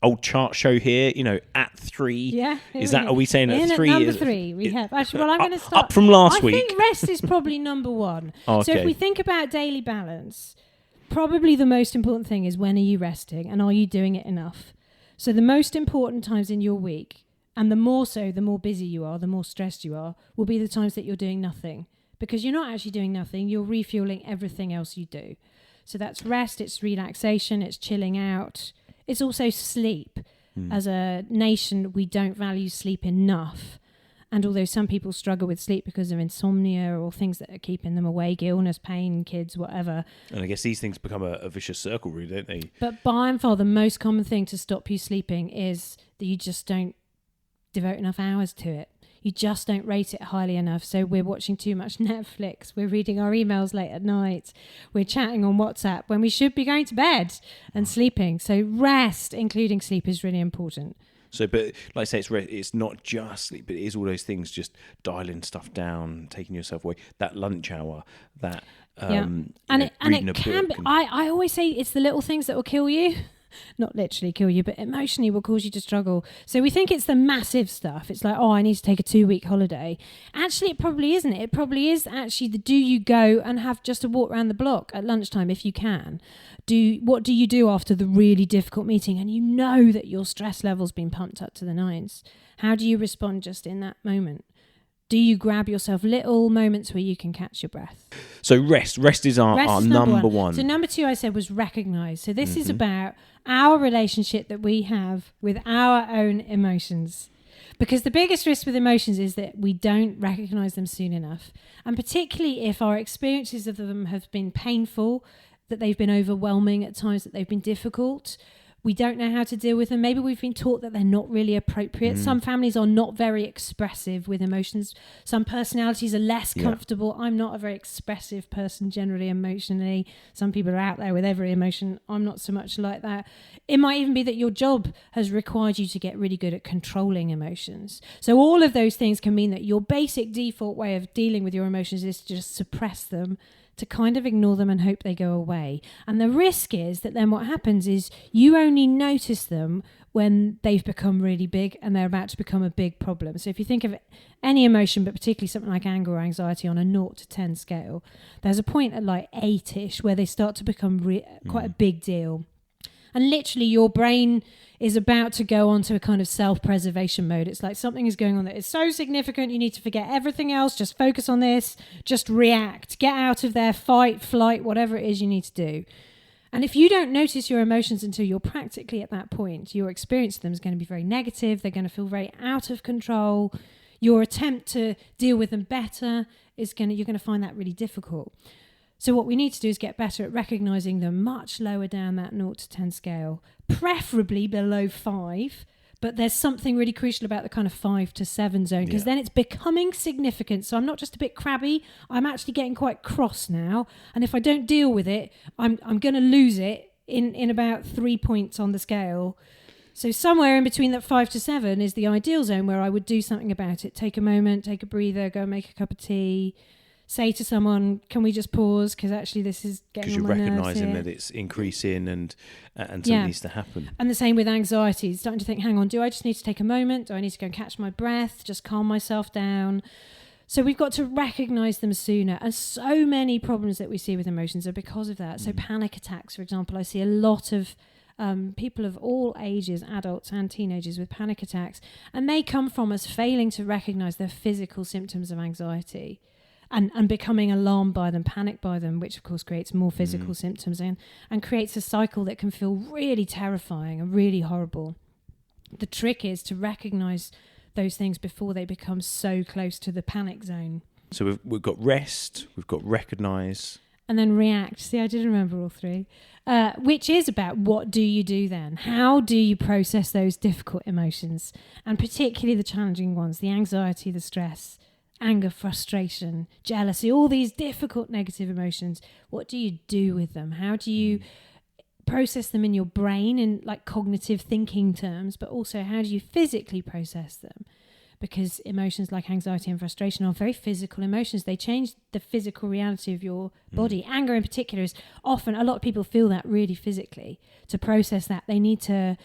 Speaker 1: old chart show here, at 3.
Speaker 6: Yeah.
Speaker 1: Are we saying at 3?
Speaker 6: Number 3 we have. Actually, well, I'm going to start.
Speaker 1: Up from last week.
Speaker 6: I think rest is probably number 1.
Speaker 1: Okay.
Speaker 6: So if we think about daily balance, probably the most important thing is when are you resting and are you doing it enough? So the most important times in your week, and the more busy you are, the more stressed you are, will be the times that you're doing nothing. Because you're not actually doing nothing, you're refueling everything else you do. So that's rest, it's relaxation, it's chilling out. It's also sleep. As a nation, we don't value sleep enough. And although some people struggle with sleep because of insomnia or things that are keeping them awake, illness, pain, kids, whatever.
Speaker 1: And I guess these things become a vicious circle, really, don't they?
Speaker 6: But by and far, the most common thing to stop you sleeping is that you just don't devote enough hours to it. You just don't rate it highly enough. So we're watching too much Netflix. We're reading our emails late at night. We're chatting on WhatsApp when we should be going to bed and sleeping. So rest, including sleep, is really important.
Speaker 1: So, but like I say, it's not just sleep, but it is all those things, just dialing stuff down, taking yourself away, that lunch hour, that
Speaker 6: and it can be. I always say it's the little things that will kill you. Not literally kill you, but emotionally will cause you to struggle. So we think it's the massive stuff. It's like, I need to take a 2-week holiday. Actually, it probably isn't. It probably is actually do you go and have just a walk around the block at lunchtime if you can? What do you do after the really difficult meeting and you know that your stress level's been pumped up to the nines? How do you respond just in that moment? Do you grab yourself little moments where you can catch your breath?
Speaker 1: So rest is our number one.
Speaker 6: So number 2 I said was recognize. So this is about our relationship that we have with our own emotions. Because the biggest risk with emotions is that we don't recognize them soon enough. And particularly if our experiences of them have been painful, that they've been overwhelming at times, that they've been difficult, we don't know how to deal with them. Maybe we've been taught that they're not really appropriate. Some families are not very expressive with emotions. Some personalities are less comfortable. I'm not a very expressive person generally emotionally. Some people are out there with every emotion. I'm not so much like that. It might even be that your job has required you to get really good at controlling emotions. So all of those things can mean that your basic default way of dealing with your emotions is to just suppress them, to kind of ignore them and hope they go away. And the risk is that then what happens is you only notice them when they've become really big and they're about to become a big problem. So if you think of any emotion, but particularly something like anger or anxiety on a 0 to 10 scale, there's a point at like 8-ish where they start to become quite a big deal. And literally your brain is about to go on to a kind of self-preservation mode. It's like something is going on that is so significant, you need to forget everything else, just focus on this, just react, get out of there, fight, flight, whatever it is you need to do. And if you don't notice your emotions until you're practically at that point, your experience of them is going to be very negative, they're going to feel very out of control. Your attempt to deal with them better you're going to find that really difficult. So what we need to do is get better at recognising them much lower down that 0 to 10 scale, preferably below 5. But there's something really crucial about the kind of 5 to 7 zone, because then it's becoming significant. So I'm not just a bit crabby, I'm actually getting quite cross now. And if I don't deal with it, I'm going to lose it in about 3 points on the scale. So somewhere in between that 5 to 7 is the ideal zone where I would do something about it. Take a moment, take a breather, go and make a cup of tea. Say to someone, can we just pause? Because actually this is getting on my nerves.
Speaker 1: Because you're recognising that it's increasing and something needs to happen.
Speaker 6: And the same with anxiety. Starting to think, hang on, do I just need to take a moment? Do I need to go and catch my breath? Just calm myself down? So we've got to recognise them sooner. And so many problems that we see with emotions are because of that. So panic attacks, for example, I see a lot of people of all ages, adults and teenagers with panic attacks. And they come from us failing to recognise their physical symptoms of anxiety. And becoming alarmed by them, panicked by them, which of course creates more physical symptoms and creates a cycle that can feel really terrifying and really horrible. The trick is to recognise those things before they become so close to the panic zone.
Speaker 1: So we've got rest, we've got recognise.
Speaker 6: And then react. See, I did remember all 3. Which is about what do you do then? How do you process those difficult emotions? And particularly the challenging ones, the anxiety, the stress, anger, frustration, jealousy, all these difficult negative emotions. What do you do with them? How do you process them in your brain in like cognitive thinking terms, but also how do you physically process them? Because emotions like anxiety and frustration are very physical emotions. They change the physical reality of your body. Anger in particular is often, a lot of people feel that really physically. To process that, they need to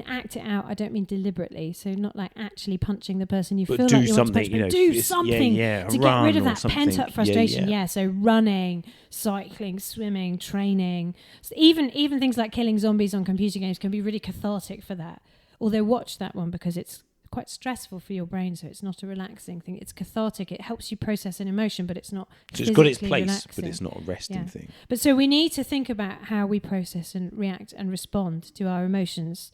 Speaker 6: act it out. I don't mean deliberately, so not like actually punching the person you feel like you want to punch, but do something to get rid of that pent-up frustration. So running, cycling, swimming, training. So even things like killing zombies on computer games can be really cathartic for that. Although watch that one because it's quite stressful for your brain, so it's not a relaxing thing. It's cathartic. It helps you process an emotion, but it's not
Speaker 1: so it's got its place,
Speaker 6: relaxing.
Speaker 1: but it's not a resting thing.
Speaker 6: But so we need to think about how we process and react and respond to our emotions,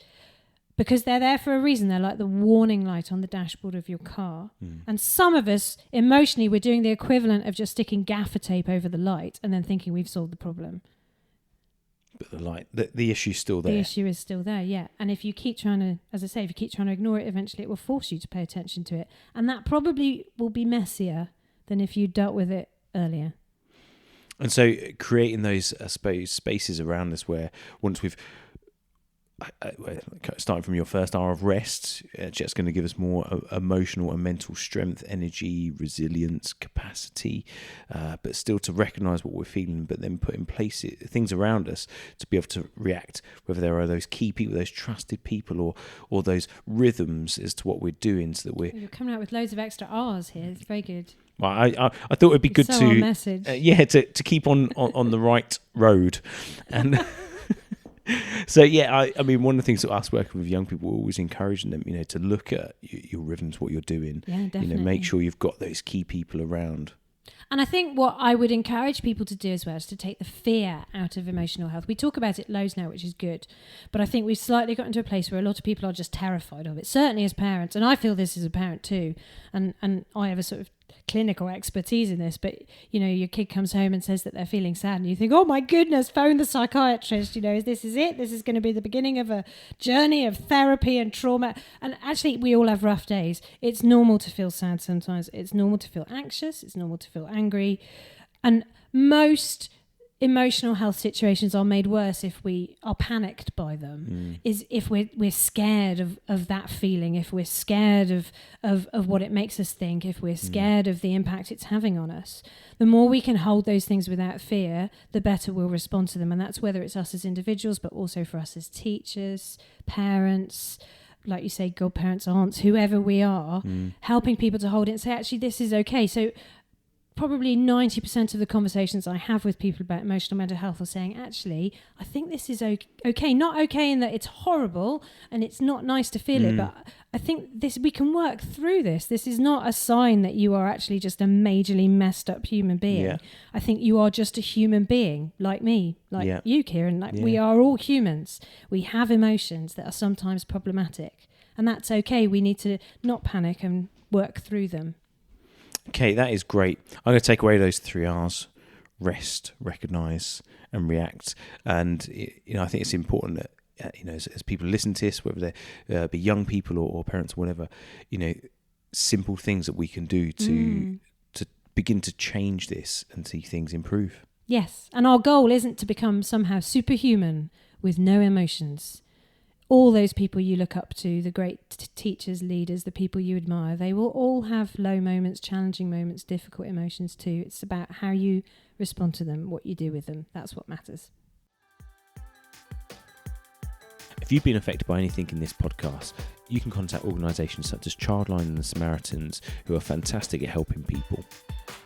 Speaker 6: because they're there for a reason. They're like the warning light on the dashboard of your car. And some of us, emotionally, we're doing the equivalent of just sticking gaffer tape over the light and then thinking we've solved the problem.
Speaker 1: But the issue's still there.
Speaker 6: The issue is still there, yeah. And if you keep trying to, as I say, if you keep trying to ignore it, eventually it will force you to pay attention to it. And that probably will be messier than if you dealt with it earlier.
Speaker 1: And so creating those, I suppose, spaces around us where once we've, starting from your first hour of rest, it's going to give us more emotional and mental strength, energy, resilience, capacity, but still to recognise what we're feeling, but then put in place things around us to be able to react, whether there are those key people, those trusted people, or those rhythms as to what we're doing, so that
Speaker 6: You're coming out with loads of extra R's here. It's very good.
Speaker 1: Well, I thought it'd be good to
Speaker 6: message.
Speaker 1: To keep on the right road, and So yeah, I mean, one of the things that us working with young people, we're always encouraging them, to look at your rhythms, what you're doing.
Speaker 6: Yeah, definitely.
Speaker 1: Make sure you've got those key people around.
Speaker 6: And I think what I would encourage people to do as well is to take the fear out of emotional health. We talk about it loads now, which is good. But I think we've slightly gotten to a place where a lot of people are just terrified of it, certainly as parents. And I feel this as a parent too. And I have a sort of clinical expertise in this, but your kid comes home and says that they're feeling sad and you think, oh my goodness, phone the psychiatrist, this is it, this is going to be the beginning of a journey of therapy and trauma. And actually we all have rough days. It's normal to feel sad sometimes, it's normal to feel anxious, it's normal to feel angry, and most emotional health situations are made worse if we are panicked by them, is if we're scared of that feeling, if we're scared of what it makes us think, if we're scared of the impact it's having on us. The more we can hold those things without fear, the better we'll respond to them. And that's whether it's us as individuals, but also for us as teachers, parents, like you say, godparents, aunts, whoever we are, helping people to hold it and say, actually, this is okay. So probably 90% of the conversations I have with people about emotional mental health are saying, actually, I think this is okay. Not okay in that it's horrible and it's not nice to feel it, but I think we can work through this. This is not a sign that you are actually just a majorly messed up human being. Yeah. I think you are just a human being like me, like you, Kieran. We are all humans. We have emotions that are sometimes problematic, and that's okay. We need to not panic and work through them.
Speaker 1: Okay, that is great. I'm going to take away those 3 R's: rest, recognise, and react. And I think it's important that as people listen to this, whether they be young people or parents or whatever, simple things that we can do to begin to change this and see things improve.
Speaker 6: Yes, and our goal isn't to become somehow superhuman with no emotions. All those people you look up to, the great teachers, leaders, the people you admire, they will all have low moments, challenging moments, difficult emotions too. It's about how you respond to them, what you do with them. That's what matters.
Speaker 1: If you've been affected by anything in this podcast, you can contact organisations such as Childline and the Samaritans, who are fantastic at helping people.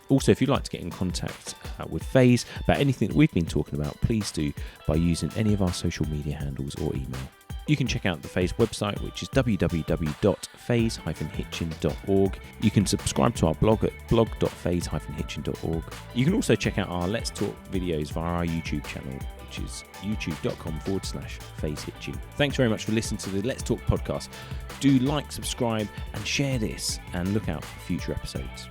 Speaker 1: Also, if you'd like to get in contact with Phase about anything that we've been talking about, please do by using any of our social media handles or email. You can check out the Phase website, which is www.phase-hitchin.org. You can subscribe to our blog at blog.phase-hitchin.org. You can also check out our Let's Talk videos via our YouTube channel, which is youtube.com/phase-hitchin. Thanks very much for listening to the Let's Talk podcast. Do like, subscribe, and share this, and look out for future episodes.